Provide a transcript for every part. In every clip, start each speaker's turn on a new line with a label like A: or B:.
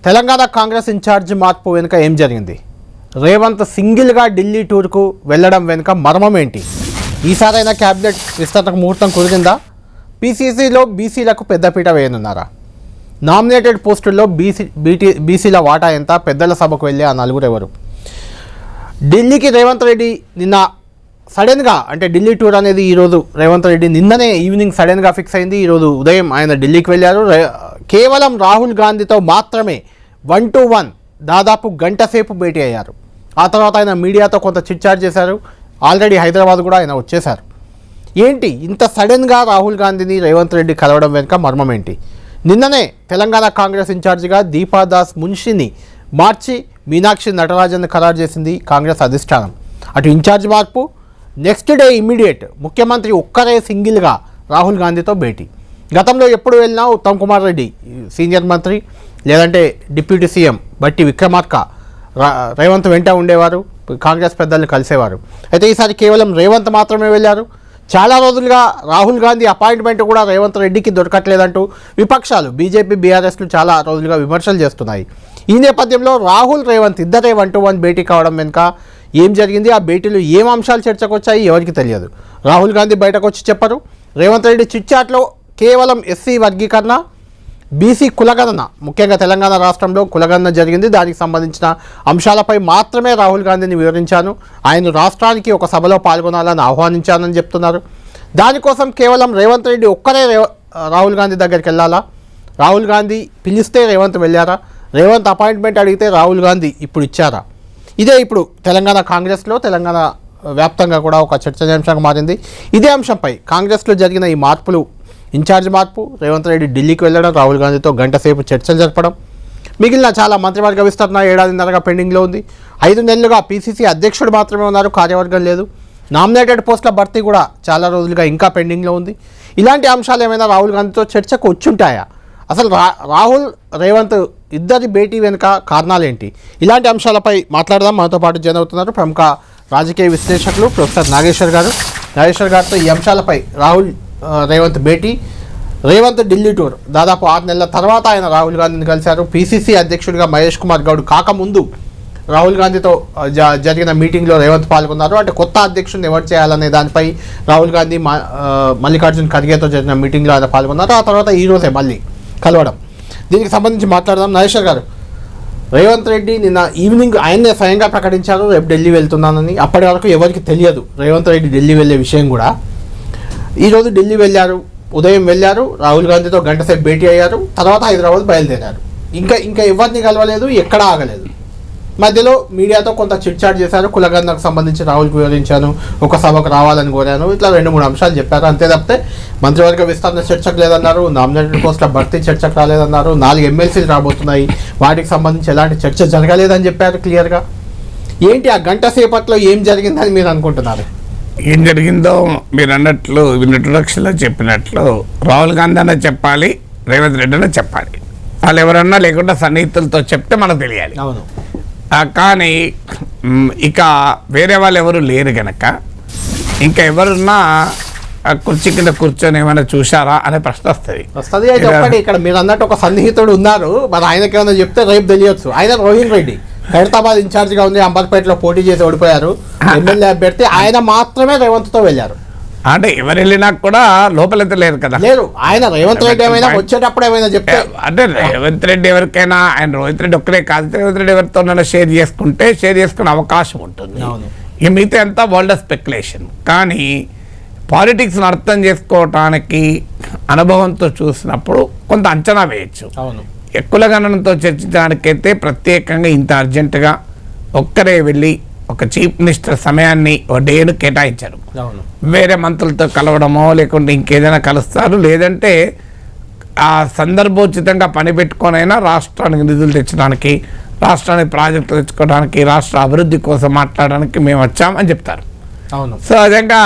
A: Telangana Congress incharge మార్పు వెనుక ఏం జరిగింది? రేవంత్ సింగిల్గా ఢిల్లీ టూర్కు వెళ్ళడం వెనుక మర్మం ఏంటి? ఈసారైనా క్యాబినెట్ విస్తరణకు ముహూర్తం కుదిరిందా? పీసీసీలో బీసీలకు పెద్దపీట వేయనున్నారా? నామినేటెడ్ పోస్టుల్లో బీసీల వాటా ఎంత? పెద్దల సభకు వెళ్ళే ఆ నలుగురు ఎవరు? ఢిల్లీకి రేవంత్ రెడ్డి నిన్న సడన్గా, అంటే ఢిల్లీ టూర్ అనేది ఈరోజు రేవంత్ రెడ్డి నిన్ననే ఈవినింగ్ సడన్గా ఫిక్స్ అయింది. ఈరోజు ఉదయం ఆయన ఢిల్లీకి వెళ్ళారు. కేవలం రాహుల్ గాంధీతో మాత్రమే 1-to-1 దాదాపు గంట సేపు భేటీ అయ్యారు. ఆ తర్వాత ఆయన మీడియాతో కొంత చిట్చాట్ చేశారు. ఆల్రెడీ హైదరాబాద్ కూడా ఆయన వచ్చేశారు. ఏంటి ఇంత సడన్గా రాహుల్ గాంధీని రేవంత్ రెడ్డి కలవడం వెనుక మర్మం ఏంటి? నిన్ననే తెలంగాణ కాంగ్రెస్ ఇన్ఛార్జిగా దీపాదాస్ మున్షిని మార్చి మీనాక్షి నటరాజన్ ఖరారు చేసింది కాంగ్రెస్ అధిష్టానం. అటు ఇన్ఛార్జ్ మార్పు, నెక్స్ట్ డే ఇమ్మీడియట్ ముఖ్యమంత్రి ఒక్కరే సింగిల్గా రాహుల్ గాంధీతో భేటీ. గతంలో ఎప్పుడు వెళ్ళినా ఉత్తమ్ కుమార్ రెడ్డి సీనియర్ మంత్రి, లేదంటే డిప్యూటీ సీఎం బట్టి విక్రమార్క రేవంత్ వెంట ఉండేవారు, కాంగ్రెస్ పెద్దల్ని కలిసేవారు. అయితే ఈసారి కేవలం రేవంత్ మాత్రమే వెళ్ళారు. చాలా రోజులుగా రాహుల్ గాంధీ అపాయింట్మెంట్ కూడా రేవంత్ రెడ్డికి దొరకట్లేదంటూ విపక్షాలు బీజేపీ, బీఆర్ఎస్లు చాలా రోజులుగా విమర్శలు చేస్తున్నాయి. ఈ నేపథ్యంలో రాహుల్, రేవంత్ ఇద్దరే 1-to-1 భేటీ కావడం వెనుక ఏం జరిగింది? ఆ భేటీలో ఏం అంశాలు చర్చకు వచ్చాయి? ఎవరికి తెలియదు. రాహుల్ గాంధీ బయటకు వచ్చి చెప్పరు. రేవంత్ రెడ్డి చిట్చాట్లో కేవలం ఎస్సీ వర్గీకరణ, బీసీ కులగణన, ముఖ్యంగా తెలంగాణ రాష్ట్రంలో కులగణన జరిగింది, దానికి సంబంధించిన అంశాలపై మాత్రమే రాహుల్ గాంధీని వివరించాను, ఆయన రాష్ట్రానికి ఒక సభలో పాల్గొనాలని ఆహ్వానించానని చెప్తున్నారు. దానికోసం కేవలం రేవంత్ రెడ్డి ఒక్కరే రాహుల్ గాంధీ దగ్గరికి వెళ్ళాలా? రాహుల్ గాంధీ పిలిస్తే రేవంత్ వెళ్ళారా? రేవంత్ అపాయింట్మెంట్ అడిగితే రాహుల్ గాంధీ ఇప్పుడు ఇచ్చారా? ఇదే ఇప్పుడు తెలంగాణ కాంగ్రెస్లో, తెలంగాణ వ్యాప్తంగా కూడా ఒక చర్చనీయాంశంగా మారింది. ఇదే అంశంపై కాంగ్రెస్లో జరిగిన ఈ మార్పులు, ఇన్ఛార్జ్ మార్పు, రేవంత్ రెడ్డి ఢిల్లీకి వెళ్ళడం, రాహుల్ గాంధీతో గంట సేపు చర్చలు జరపడం, మిగిలిన చాలా మంత్రివర్గ విస్తరణ ఏడాదిన్నరగా పెండింగ్లో ఉంది. 5 నెలలుగా పీసీసీ అధ్యక్షుడు మాత్రమే ఉన్నారు, కార్యవర్గం లేదు. నామినేటెడ్ పోస్టుల భర్తీ కూడా చాలా రోజులుగా ఇంకా పెండింగ్లో ఉంది. ఇలాంటి అంశాలు ఏమైనా రాహుల్ గాంధీతో చర్చకు వచ్చుంటాయా? అసలు రాహుల్, రేవంత్ ఇద్దరి భేటీ వెనుక కారణాలేంటి? ఇలాంటి అంశాలపై మాట్లాడదాం. మనతో పాటు జాయిన్ అవుతున్నారు ప్రముఖ రాజకీయ విశ్లేషకులు ప్రొఫెసర్ నాగేశ్వర్ గారు. నాగేశ్వర్ గారితో ఈ అంశాలపై, రాహుల్ రేవంత్ భేటీ, రేవంత్ ఢిల్లీ టూర్, దాదాపు 6 నెలల తర్వాత ఆయన రాహుల్ గాంధీని కలిశారు. పీసీసీ అధ్యక్షుడిగా మహేష్ కుమార్ గౌడ్ కాకముందు రాహుల్ గాంధీతో జరిగిన మీటింగ్లో రేవంత్ పాల్గొన్నారు. అంటే కొత్త అధ్యక్షుడిని ఎవరు చేయాలనే దానిపై రాహుల్ గాంధీ మల్లికార్జున్ ఖర్గేతో జరిగిన మీటింగ్లో ఆయన పాల్గొన్నారు. ఆ తర్వాత ఈరోజే మళ్ళీ కలవడం. దీనికి సంబంధించి మాట్లాడదాం. నాగేశ్వర్ గారు, రేవంత్ రెడ్డి నిన్న ఈవినింగ్ ఆయన్నే స్వయంగా ప్రకటించారు రేపు ఢిల్లీ వెళ్తున్నానని. అప్పటి వరకు ఎవరికి తెలియదు రేవంత్ రెడ్డి ఢిల్లీ వెళ్ళే విషయం కూడా. ఈరోజు ఢిల్లీ వెళ్ళారు, ఉదయం వెళ్ళారు, రాహుల్ గాంధీతో గంట సేపు భేటీ అయ్యారు, తర్వాత హైదరాబాద్ బయలుదేరారు. ఇంకా ఎవరిని కలవలేదు, ఎక్కడా ఆగలేదు. మధ్యలో మీడియాతో కొంత చిట్చాట్ చేశారు. కులగణనకు సంబంధించి రాహుల్కి వివరించాను, ఒక సభకు రావాలని కోరాను, ఇట్లా 2-3 అంశాలు చెప్పారు. అంతే తప్పితే మంత్రివర్గ విస్తరణ చర్చకు లేదన్నారు, నామినేటెడ్ పోస్టుల భర్తీ చర్చకు రాలేదన్నారు, 4 ఎమ్మెల్సీలు రాబోతున్నాయి, వాటికి సంబంధించి ఎలాంటి చర్చ జరగలేదని చెప్పారు క్లియర్గా. ఏంటి ఆ గంట సేపట్లో ఏం జరిగిందని మీరు అనుకుంటున్నారు?
B: ఏం జరిగిందో మీరు అన్నట్లు, ఇంట్రొడక్షన్లో చెప్పినట్లు, రాహుల్ గాంధీ అన్న చెప్పాలి, రేవంత్ రెడ్డి అన్న చెప్పాలి. వాళ్ళు ఎవరన్నా లేకుండా సన్నిహితులతో చెప్తే మనకు తెలియాలి.
A: అవును.
B: కానీ ఇక వేరే వాళ్ళు ఎవరు లేరు గనక ఇంకా ఎవరున్నా కుర్చీ కింద కూర్చొని ఏమైనా చూశారా అనే ప్రశ్న వస్తుంది.
A: ఇక్కడ మీరు అన్నట్టు ఒక సన్నిహితుడు ఉన్నారు, మరి ఆయనకి ఏమైనా చెప్తే రేపు తెలియచ్చు. ఆయన రోహిన్ రెడ్డి ఖైరతాబాద్ ఇన్ఛార్జిగా ఉంది, అంబర్పేటలో పోటీ చేసి ఓడిపోయారు, ఎమ్మెల్యే అభ్యర్థి. ఆయన మాత్రమే రేవంత్తో వెళ్ళారు.
B: అంటే ఎవరు వెళ్ళినా కూడా లోపలైతే లేరు కదా.
A: లేరు. ఆయన రేవంత్ రెడ్డి ఏమైనా వచ్చేటప్పుడు ఏమైనా చెప్తే,
B: అంటే రేవంత్ రెడ్డి ఎవరికైనా, ఆయన రోహిత్ రెడ్డి ఒక్కరే కాదు, రేవంత్ రెడ్డి ఎవరితోనైనా షేర్ చేసుకునే అవకాశం ఉంటుంది. ఇక మిగతా అంతా వరల్డ్ స్పెక్యులేషన్. కానీ పాలిటిక్స్ని అర్థం చేసుకోవటానికి అనుభవంతో చూసినప్పుడు కొంత అంచనా వేయచ్చు. కులగణనతో చర్చించడానికైతే ప్రత్యేకంగా ఇంత అర్జెంటుగా ఒక్కరే వెళ్ళి ఒక చీఫ్ మినిస్టర్ సమయాన్ని ఓ డేను కేటాయించారు. వేరే మంత్రులతో కలవడమో లేకుంటే ఇంకేదైనా కలుస్తారు, లేదంటే ఆ సందర్భోచితంగా పని పెట్టుకొనైనా రాష్ట్రానికి నిధులు తెచ్చడానికి, రాష్ట్రానికి ప్రాజెక్టులు తెచ్చుకోవడానికి, రాష్ట్ర అభివృద్ధి కోసం మాట్లాడడానికి మేము వచ్చామని చెప్తారు.
A: అవును.
B: సో అదంగా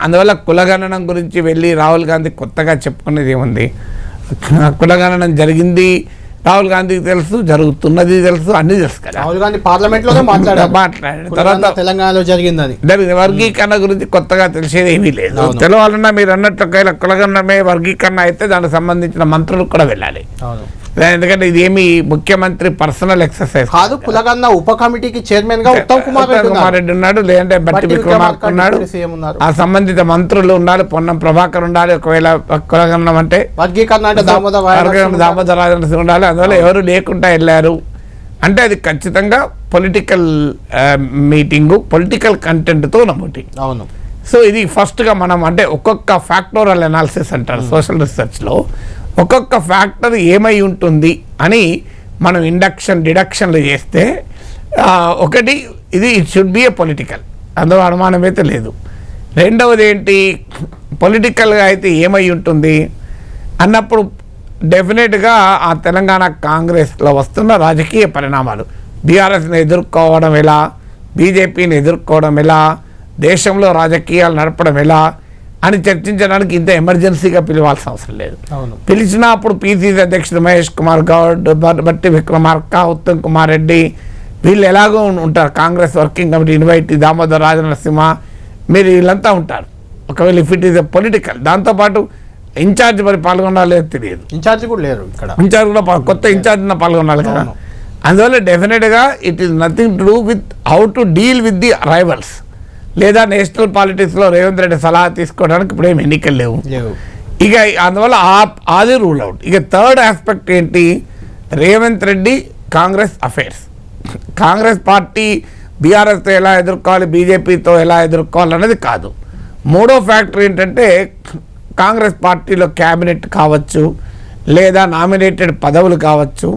B: అందువల్ల కులగణనం గురించి వెళ్ళి రాహుల్ గాంధీ కొత్తగా చెప్పుకునేది ఏముంది? కులగణనం జరిగింది, రాహుల్ గాంధీకి తెలుసు, జరుగుతున్నది తెలుసు, అన్ని తెలుసు కదా.
A: రాహుల్ గాంధీ పార్లమెంట్లోనే మాట్లాడారు తర్వాత తెలంగాణలో జరిగిందని.
B: వర్గీకరణ గురించి కొత్తగా తెలిసేది ఏమీ లేదు. తెలవాలన్నా మీరు అన్నట్టు ఒకవేళ కులగణనమే వర్గీకరణ అయితే దానికి సంబంధించిన మంత్రులకు కూడా వెళ్ళాలి. ఎందుకంటే ఇది ఏమి ముఖ్యమంత్రి పర్సనల్ ఎక్సర్సైజ్
A: కాదు. కులగన్న ఉప కమిటీకి చైర్మన్ గా ఉత్తమ్ కుమార్
B: రెడ్డి ఉన్నాడు, లేదంటే బట్టి విక్రమార్క ఉన్నాడు, ఆ సంబంధిత మంత్రులు ఉండాలి, పొన్నం ప్రభాకర్ ఉండాలి, ఒకవేళ కులగన్నం అంటే
A: వర్గీకరణ అంటే
B: దామోదర రాజనరసింహ ఉండాలి. అందువల్ల ఎవరు లేకుండా వెళ్ళారు అంటే అది ఖచ్చితంగా పొలిటికల్ మీటింగు, పొలిటికల్ కంటెంట్తో ఉన్న మీటింగ్.
A: అవును.
B: సో ఇది ఫస్ట్గా మనం అంటే ఒక్కొక్క ఫ్యాక్టోరల్ అనాలిసిస్ అంటారు సోషల్ రీసెర్చ్లో, ఒక్కొక్క ఫ్యాక్టర్ ఏమై ఉంటుంది అని మనం ఇండక్షన్ డిడక్షన్లు చేస్తే ఒకటి ఇది it should be A political, అందులో అనుమానం అయితే లేదు. రెండవది ఏంటి, పొలిటికల్గా అయితే ఏమై ఉంటుంది అన్నప్పుడు డెఫినెట్గా ఆ తెలంగాణ కాంగ్రెస్లో వస్తున్న రాజకీయ పరిణామాలు, బీఆర్ఎస్ని ఎదుర్కోవడం ఎలా, బీజేపీని ఎదుర్కోవడం ఎలా, దేశంలో రాజకీయాలు నడపడం ఎలా అని చర్చించడానికి ఇంత ఎమర్జెన్సీగా పిలవాల్సిన అవసరం లేదు. పిలిచినా అప్పుడు పిసిసి అధ్యక్షుడు మహేష్ కుమార్ గౌడ్, బట్టి విక్రమార్క, ఉత్తమ్ కుమార్ రెడ్డి వీళ్ళు ఎలాగో ఉంటారు. Congress working committee invite, Damodara Rajanarasimha, మీరు వీళ్ళంతా ఉంటారు. ఒకవేళ if it is a political, దాంతోపాటు ఇన్ఛార్జ్ మరి పాల్గొనాలి తెలియదు,
A: ఇన్ఛార్జ్ కూడా లేరు ఇక్కడ,
B: ఇన్ఛార్జ్ కూడా కొత్త ఇన్ఛార్జ్ పాల్గొనాలి కదా. అందువల్ల డెఫినెట్గా it is nothing to do with how to deal with the rivals, లేదా నేషనల్ పాలిటిక్స్లో రేవంత్ రెడ్డి సలహా తీసుకోవడానికి ఇప్పుడు ఏం ఎన్నికలు లేవు ఇక, అందువల్ల అది రూల్ అవుట్. ఇక థర్డ్ ఆస్పెక్ట్ ఏంటి, రేవంత్ రెడ్డి కాంగ్రెస్ అఫైర్స్, కాంగ్రెస్ పార్టీ బీఆర్ఎస్తో ఎలా ఎదుర్కోవాలి, బీజేపీతో ఎలా ఎదుర్కోవాలి అనేది కాదు. మూడో ఫ్యాక్టర్ ఏంటంటే కాంగ్రెస్ పార్టీలో క్యాబినెట్ కావచ్చు, లేదా నామినేటెడ్ పదవులు కావచ్చు,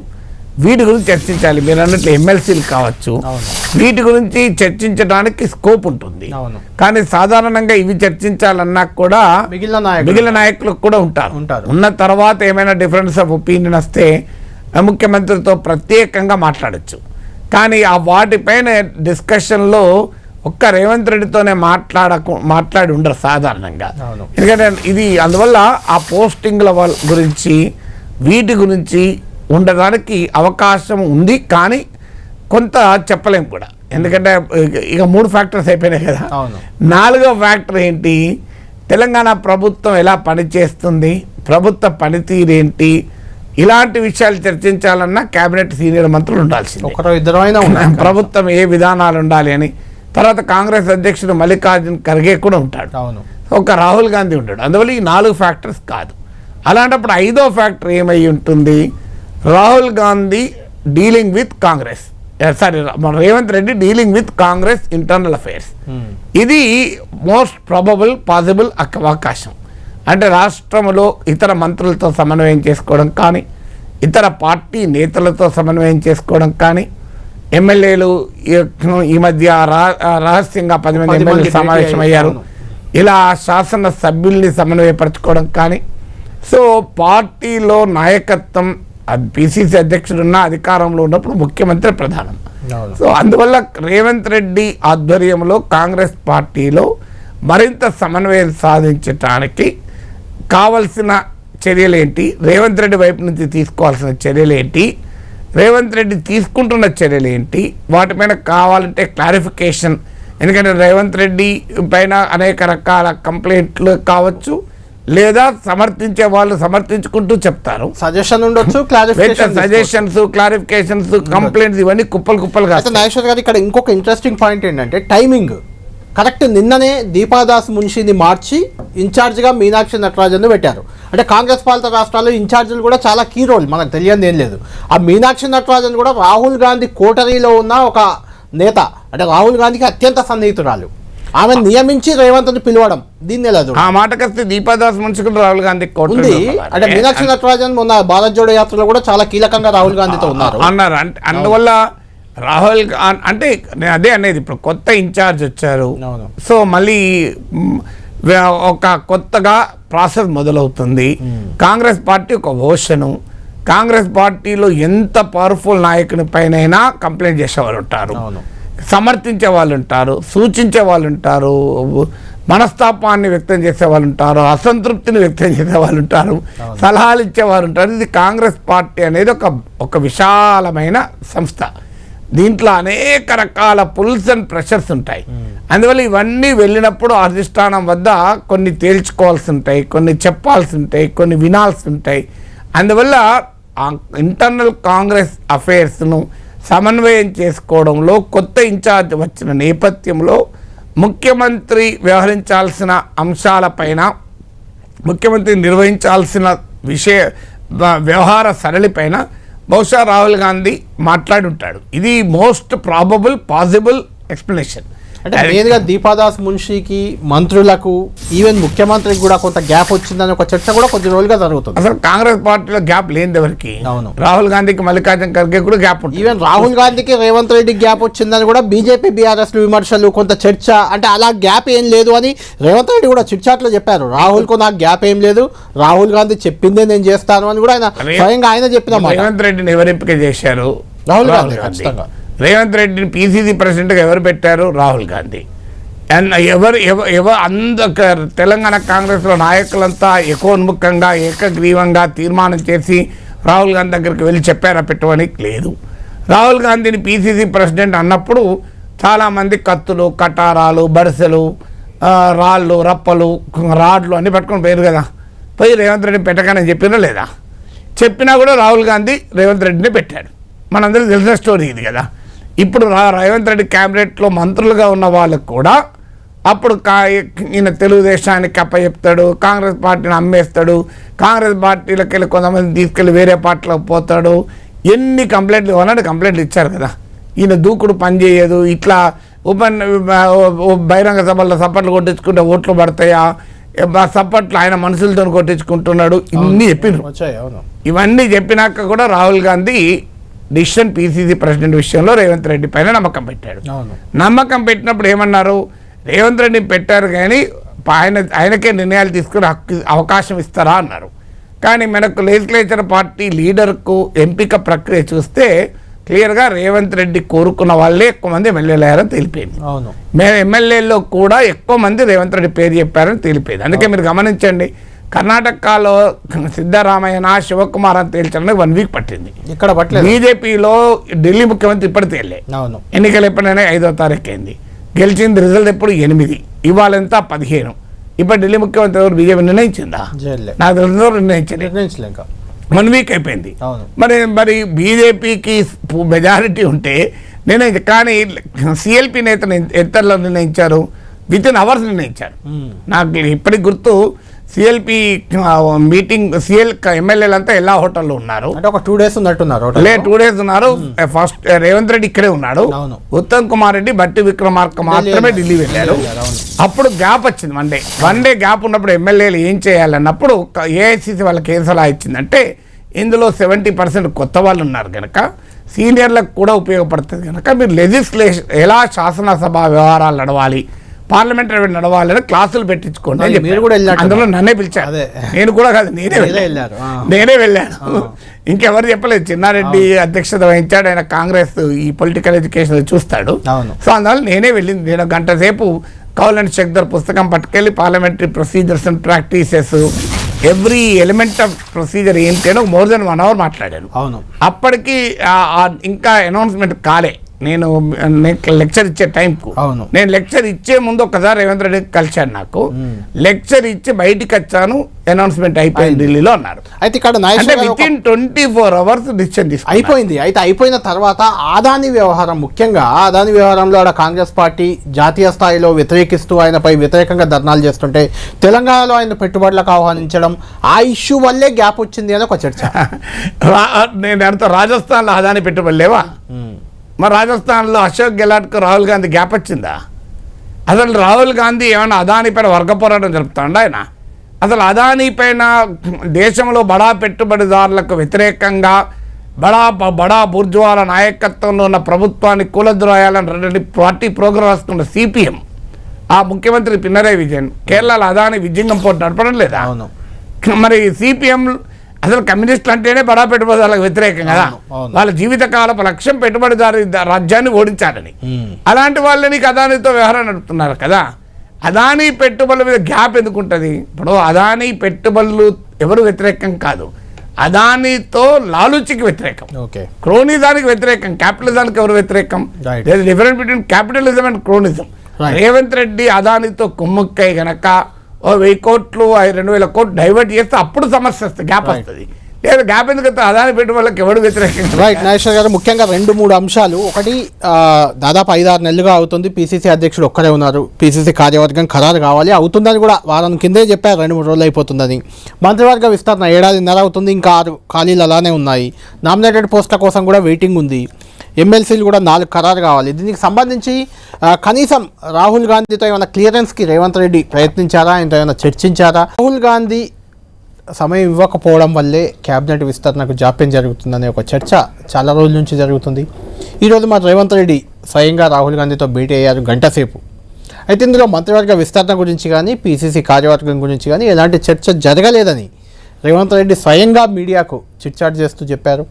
B: వీటి గురించి చర్చించాలి. మీరు అన్నట్లు ఎమ్మెల్సీలు కావచ్చు, వీటి గురించి చర్చించడానికి స్కోప్ ఉంటుంది. కానీ సాధారణంగా ఇవి చర్చించాలన్నా కూడా మిగిలిన నాయకులకు కూడా ఉంటారు. ఉన్న తర్వాత ఏమైనా డిఫరెన్స్ ఆఫ్ ఒపీనియన్ వస్తే ముఖ్యమంత్రితో ప్రత్యేకంగా మాట్లాడచ్చు. కానీ ఆ వాటిపైన డిస్కషన్లో ఒక్క రేవంత్ రెడ్డితోనే మాట్లాడి ఉండరు సాధారణంగా. ఎందుకంటే ఇది అందువల్ల ఆ పోస్టింగ్ల గురించి వీటి గురించి ఉండడానికి అవకాశం ఉంది, కానీ కొంత చెప్పలేం కూడా. ఎందుకంటే ఇక 3 ఫ్యాక్టర్స్ అయిపోయినాయి కదా. 4వ ఫ్యాక్టర్ ఏంటి, తెలంగాణ ప్రభుత్వం ఎలా పనిచేస్తుంది, ప్రభుత్వ పనితీరు ఏంటి, ఇలాంటి విషయాలు చర్చించాలన్నా కేబినెట్ సీనియర్ మంత్రులు ఉండాల్సింది, ప్రభుత్వం ఏ విధానాలు ఉండాలి అని. తర్వాత కాంగ్రెస్ అధ్యక్షుడు మల్లికార్జున్ ఖర్గే కూడా ఉంటాడు, ఒక రాహుల్ గాంధీ ఉంటాడు. అందువల్ల ఈ 4 ఫ్యాక్టర్స్ కాదు. అలాంటప్పుడు 5వ ఫ్యాక్టర్ ఏమై ఉంటుంది, Rahul Gandhi dealing with Congress, Revanth Reddy dealing with Congress internal affairs. ఇది మోస్ట్ ప్రాబబుల్ పాసిబుల్ అవకాశం. అంటే రాష్ట్రంలో ఇతర మంత్రులతో సమన్వయం చేసుకోవడం కానీ, ఇతర పార్టీ నేతలతో సమన్వయం చేసుకోవడం కానీ, ఎమ్మెల్యేలు ఈ మధ్య రహస్యంగా 10 మంది ఎమ్మెల్యేలు సమావేశమయ్యారు, ఇలా శాసన సభ్యుల్ని సమన్వయపరచుకోవడం కానీ. సో పార్టీలో నాయకత్వం, పిసిసి అధ్యక్షుడున్న అధికారంలో ఉన్నప్పుడు ముఖ్యమంత్రి ప్రధానం. సో అందువల్ల రేవంత్ రెడ్డి ఆధ్వర్యంలో కాంగ్రెస్ పార్టీలో మరింత సమన్వయం సాధించడానికి కావలసిన చర్యలేంటి, రేవంత్ రెడ్డి వైపు నుంచి తీసుకోవాల్సిన చర్యలేంటి, రేవంత్ రెడ్డి తీసుకుంటున్న చర్యలు ఏంటి, వాటిపైన కావాలంటే క్లారిఫికేషన్. ఎందుకంటే రేవంత్ రెడ్డి పైన అనేక రకాల కంప్లైంట్లు కావచ్చు, లేదా సమర్థించే వాళ్ళు సమర్థించుకుంటూ చెప్తారు,
A: సజెషన్ ఉండొచ్చు,
B: సజెషన్స్, క్లారిఫికేషన్స్, కంప్లైంట్స్, ఇవన్నీ కుప్పలుగా.
A: నాగేశ్వర్ గారు ఇక్కడ ఇంకొక ఇంట్రెస్టింగ్ పాయింట్ ఏంటంటే టైమింగ్ కరెక్ట్. నిన్ననే దీపాదాస్ మున్షిని మార్చి ఇన్ఛార్జ్గా మీనాక్షి నటరాజన్ను పెట్టారు. అంటే కాంగ్రెస్ పాలిత రాష్ట్రాల్లో ఇన్ఛార్జీలు కూడా చాలా కీ రోల్, మనకు తెలియదు ఏం లేదు. ఆ మీనాక్షి నటరాజన్ కూడా రాహుల్ గాంధీ కోటరీలో ఉన్న ఒక నేత, అంటే రాహుల్ గాంధీకి అత్యంత సన్నిహితురాలు. ఆమె నియమించి రేవంత్ని పిలవడం, దీన్ని ఎలా చూడాలి?
B: ఆ మాటకొస్తే దీపాదాస్ మున్షి రాహుల్ గాంధీ
A: ఉంది. అంటే మీనాక్షి నటరాజన్ మొన్న భారత్ జోడో యాత్రలో కూడా చాలా కీలకంగా రాహుల్ గాంధీతో ఉన్నారు
B: అన్నారు. అందువల్ల రాహుల్ అంటే అదే అనేది, ఇప్పుడు కొత్త ఇన్ఛార్జ్ వచ్చారు, సో మళ్ళీ ఒక కొత్తగా ప్రాసెస్ మొదలవుతుంది. కాంగ్రెస్ పార్టీ ఒక ఓషను, కాంగ్రెస్ పార్టీలో ఎంత పవర్ఫుల్ నాయకుని పైన కంప్లైంట్ చేసేవాళ్ళు ఉంటారు, సమర్థించే వాళ్ళు ఉంటారు, సూచించే వాళ్ళు ఉంటారు, మనస్తాపాన్ని వ్యక్తం చేసే వాళ్ళు ఉంటారు, అసంతృప్తిని వ్యక్తం చేసే వాళ్ళు ఉంటారు, సలహాలు ఇచ్చేవారు ఉంటారు. ఇది కాంగ్రెస్ పార్టీ అనేది ఒక విశాలమైన సంస్థ. దీంట్లో అనేక రకాల పుల్స్ అండ్ ప్రెషర్స్ ఉంటాయి. అందువల్ల ఇవన్నీ వెళ్ళినప్పుడు అధిష్టానం వద్ద కొన్ని తేల్చుకోవాల్సి ఉంటాయి, కొన్ని చెప్పాల్సి ఉంటాయి, కొన్ని వినాల్సి ఉంటాయి. అందువల్ల ఇంటర్నల్ కాంగ్రెస్ అఫైర్స్ను సమన్వయం చేసుకోవడంలో కొత్త ఇన్ఛార్జ్ వచ్చిన నేపథ్యంలో ముఖ్యమంత్రి వ్యవహరించాల్సిన అంశాలపైన, ముఖ్యమంత్రి నిర్వహించాల్సిన వ్యవహార సరళిపైన బహుశా రాహుల్ గాంధీ మాట్లాడి ఉంటాడు. ఇది మోస్ట్ ప్రాబబుల్ పాసిబుల్ ఎక్స్ప్లెనేషన్.
A: అంటే మెయిన్గా దీపాదాస్ మున్షికి, మంత్రులకు, ఈవెన్ ముఖ్యమంత్రికి కూడా కొంత గ్యాప్ వచ్చిందని ఒక చర్చ కూడా కొద్ది రోజులుగా జరుగుతుంది.
B: అసలు కాంగ్రెస్ పార్టీలో గ్యాప్ లేనిది ఎవరికి?
A: అవును,
B: రాహుల్ గాంధీకి, మల్లికార్జున ఖర్గే కూడా గ్యాప్ ఉంటుంది.
A: ఈవెన్ రాహుల్ గాంధీకి రేవంత్ రెడ్డికి గ్యాప్ వచ్చిందని కూడా బీజేపీ బీఆర్ఎస్ విమర్శలు, కొంత చర్చ. అంటే అలా గ్యాప్ ఏం లేదు అని రేవంత్ రెడ్డి కూడా చిట్చాట్లో చెప్పారు. రాహుల్కు నాకు గ్యాప్ ఏం లేదు, రాహుల్ గాంధీ చెప్పిందే నేను చేస్తాను అని కూడా ఆయన స్వయంగా ఆయన చెప్పిన మాట.
B: రేవంత్ రెడ్డిని ఎవరు ఎంపిక చేశారు?
A: రాహుల్ గాంధీ. ఖచ్చితంగా
B: రేవంత్ రెడ్డిని పీసీసీ ప్రెసిడెంట్గా ఎవరు పెట్టారు? రాహుల్ గాంధీ. అండ్ తెలంగాణ కాంగ్రెస్లో నాయకులంతా ఏకోన్ముఖంగా, ఏకగ్రీవంగా తీర్మానం చేసి రాహుల్ గాంధీ దగ్గరికి వెళ్ళి చెప్పారా పెట్టమని? లేదు. రాహుల్ గాంధీని పీసీసీ ప్రెసిడెంట్ అన్నప్పుడు చాలామంది కత్తులు, కటారాలు, బడిసెలు, రాళ్ళు, రప్పలు, రాడ్లు అన్నీ పట్టుకొని పోయారు కదా. పోయి రేవంత్ రెడ్డిని పెట్టగానే చెప్పినా లేదా? చెప్పినా కూడా రాహుల్ గాంధీ రేవంత్ రెడ్డిని పెట్టాడు. మనందరికీ తెలిసిన స్టోరీ ఇది కదా. ఇప్పుడు రేవంత్ రెడ్డి క్యాబినెట్లో మంత్రులుగా ఉన్న వాళ్ళకు కూడా అప్పుడు ఈయన తెలుగుదేశానికి అప్పచెప్తాడు, కాంగ్రెస్ పార్టీని అమ్మేస్తాడు, కాంగ్రెస్ పార్టీలకు వెళ్ళి కొంతమంది తీసుకెళ్ళి వేరే పార్టీలోకి పోతాడు. ఎన్ని కంప్లైంట్లు ఇవ్వాలంటే కంప్లైంట్లు ఇచ్చారు కదా. ఈయన దూకుడు పనిచేయదు, ఇట్లా బహిరంగ సభల్లో సప్పట్లు కొట్టించుకుంటే ఓట్లు పడతాయా, సప్పట్లు ఆయన మనుషులతో కొట్టించుకుంటున్నాడు, ఇన్ని చెప్పినారు. ఇవన్నీ చెప్పినాక కూడా Rahul Gandhi decision PCC president విషయంలో రేవంత్ రెడ్డి పైన నమ్మకం పెట్టాడు. నమ్మకం పెట్టినప్పుడు ఏమన్నారు? రేవంత్ రెడ్డిని పెట్టారు కానీ ఆయనకే నిర్ణయాలు తీసుకుని అవకాశం ఇస్తారా అన్నారు. కానీ మనకు లెజిస్లేచర్ పార్టీ లీడర్కు ఎంపిక ప్రక్రియ చూస్తే క్లియర్గా రేవంత్ రెడ్డి కోరుకున్న వాళ్ళే ఎక్కువ మంది ఎమ్మెల్యేలు అయ్యారని తెలిపింది. మేము ఎమ్మెల్యేల్లో కూడా ఎక్కువ మంది రేవంత్ రెడ్డి పేరు చెప్పారని తెలిపింది. అందుకే మీరు గమనించండి, కర్ణాటకలో సిద్ధరామయ్య, శివకుమార్ అని తేల్చడానికి 1 వీక్ పట్టింది. ఇక్కడ బీజేపీలో ఢిల్లీ ముఖ్యమంత్రి ఇప్పుడు తేలే. ఎన్నికలు ఎప్పుడైనా 5వ తారీఖు అయింది. గెలిచింది రిజల్ట్ ఎప్పుడు 8, ఇవాళ ఎంత 15. ఇప్పుడు ఢిల్లీ ముఖ్యమంత్రి ఎవరు? బీజేపీ నిర్ణయించిందా? నాకు తెలిసిన నిర్ణయించలే. 1 వీక్ అయిపోయింది. మరి బీజేపీకి మెజారిటీ ఉంటే నిర్ణయించారు. కానీ సిఎల్పి నేతను ఎంతలో నిర్ణయించారు? వితిన్ అవర్స్ నిర్ణయించారు. నాకు ఇప్పటికి గుర్తు, సిఎల్పి మీటింగ్ ఎమ్మెల్యేలంతా ఎలా హోటల్లో ఉన్నారు.
A: అంటే ఒక 2 days ఉన్నట్టున్నారు.
B: 2 days ఉన్నారు. ఫస్ట్ రేవంత్ రెడ్డి ఇక్కడే ఉన్నాడు, ఉత్తమ్ కుమార్ రెడ్డి, బట్టి విక్రమార్క మాత్రమే ఢిల్లీ వెళ్ళారు. అప్పుడు గ్యాప్ వచ్చింది, 1 day గ్యాప్ ఉన్నప్పుడు ఎమ్మెల్యేలు ఏం చేయాలన్నప్పుడు ఏఐసిసి వాళ్ళకి ఏం సలహా ఇచ్చిందంటే, ఇందులో 70% కొత్త వాళ్ళు ఉన్నారు కనుక, సీనియర్లకు కూడా ఉపయోగపడుతుంది కనుక మీరు లెజిస్లేషన్ ఎలా శాసనసభ వ్యవహారాలు నడవాలి, పార్లమెంటరీ నడవాలని క్లాసులు పెట్టించుకోండి. అందులో నన్నే పిలిచారు. నేను కూడా కాదు, నేనే వెళ్ళాను. ఇంకెవరు చెప్పలేదు. చిన్నారెడ్డి అధ్యక్షత వహించాడు. ఆయన కాంగ్రెస్ ఈ పొలిటికల్ ఎడ్యుకేషన్ చూస్తాడు. సో అందువల్ల నేనే వెళ్ళింది. నేను 1 గంట సేపు కౌల్ అండ్ షెక్దర్ పుస్తకం పట్టుకెళ్ళి parliamentary procedures and practices, every element of procedure ఏంటో మోర్ దెన్ 1 hour మాట్లాడాను. అప్పటికి ఇంకా అనౌన్స్మెంట్ కాలే. నేను లెక్చర్ ఇచ్చే టైంకు, నేను లెక్చర్ ఇచ్చే ముందు ఒకసారి రేవంత్ రెడ్డి కలిశాను. నాకు లెక్చర్ ఇచ్చి బయటికి వచ్చాను, అనౌన్స్మెంట్ అయిపోయింది ఢిల్లీలో అన్నారు. అయితే ఇక్కడ వితిన్ 24 hours డిసిషన్
A: అయిపోయింది. అయితే అయిపోయిన తర్వాత అదానీ వ్యవహారం, ముఖ్యంగా అదానీ వ్యవహారంలో కాంగ్రెస్ పార్టీ జాతీయ స్థాయిలో వ్యతిరేకిస్తూ ఆయనపై వ్యతిరేకంగా ధర్నాలు చేస్తుంటే తెలంగాణలో ఆయన పెట్టుబడులకు ఆహ్వానించడం, ఆ ఇష్యూ వల్లే గ్యాప్ వచ్చింది అని ఒక చర్చ.
B: నేను అర్థం, రాజస్థాన్లో అదానీ పెట్టుబడి లేవా? మరి రాజస్థాన్లో అశోక్ గెహ్లాట్కు రాహుల్ గాంధీ గ్యాప్ వచ్చిందా? అసలు రాహుల్ గాంధీ ఏమైనా అదానీ పైన వర్గ పోరాటం జరుపుతాడా ఆయన? అసలు అదానీ పైన దేశంలో బడా పెట్టుబడిదారులకు వ్యతిరేకంగా బడా బుర్జువాల నాయకత్వంలో ఉన్న ప్రభుత్వాన్ని కూలద్రోయాలని పార్టీ ప్రోగ్రాం రాస్తున్న సిపిఎం, ఆ ముఖ్యమంత్రి పినరయ్ విజయన్ కేరళలో అదానీ విజయంగం పోటీ నడపడం లేదా? మరి సిపిఎం అసలు కమ్యూనిస్టులు అంటేనే బడా పెట్టుబడిదారులకు వ్యతిరేకం కదా. వాళ్ళ జీవితకాలపు లక్ష్యం పెట్టుబడిదారు రాజ్యాన్ని ఓడించాలని. అలాంటి వాళ్ళని అదానీతో వ్యవహారం నడుపుతున్నారు కదా. అదానీ పెట్టుబడుల మీద గ్యాప్ ఎందుకుంటుంది? ఇప్పుడు అదానీ పెట్టుబడులు ఎవరు వ్యతిరేకం కాదు, అదానీతో లాలూచికి వ్యతిరేకం, క్రోనిజానికి వ్యతిరేకం. క్యాపిటలిజానికి ఎవరు వ్యతిరేకం? Difference between capitalism and cronyism. Revanth Reddy అదానీతో కుమ్ముక్కై గనక 1000 కోట్లు 2000 కోట్లు డైవర్ట్ చేస్తే అప్పుడు సమస్య వస్తుంది, గ్యాప్ వస్తుంది. లేదా గ్యాప్ ఎందుకు అదాని పెట్టిన వాళ్ళకి ఎవడు వ్యతిరేకంగా?
A: రైట్ నాగేశ్వర్ గారు, ముఖ్యంగా 2-3 అంశాలు. ఒకటి, దాదాపు 5-6 నెలలుగా అవుతుంది పీసీసీ అధ్యక్షుడు ఒక్కరే ఉన్నారు. పీసీసీ కార్యవర్గం ఖరారు కావాలి, అవుతుందని కూడా వారం కిందే చెప్పారు, 2-3 రోజులు అయిపోతుందని. మంత్రివర్గ విస్తరణ 1.5 అవుతుంది, ఇంకా 6 ఖాళీలు అలానే ఉన్నాయి. నామినేటెడ్ పోస్టుల కోసం కూడా వెయిటింగ్ ఉంది. ఎమ్మెల్సీలు కూడా 4 ఖరారు కావాలి. దీనికి సంబంధించి కనీసం రాహుల్ గాంధీతో ఏమైనా క్లియరెన్స్కి రేవంత్ రెడ్డి ప్రయత్నించారా, ఆయనతో ఏమైనా చర్చించారా? రాహుల్ గాంధీ సమయం ఇవ్వకపోవడం వల్లే క్యాబినెట్ విస్తరణకు జాప్యం జరుగుతుందనే ఒక చర్చ చాలా రోజుల నుంచి జరుగుతుంది. ఈరోజు మా రేవంత్ రెడ్డి స్వయంగా రాహుల్ గాంధీతో భేటీ అయ్యారు గంట సేపు. అయితే ఇందులో మంత్రివర్గ విస్తరణ గురించి కానీ పీసీసీ కార్యవర్గం గురించి కానీ ఎలాంటి చర్చ జరగలేదని రేవంత్ రెడ్డి స్వయంగా మీడియాకు చిట్చాట్ చేస్తూ చెప్పారు.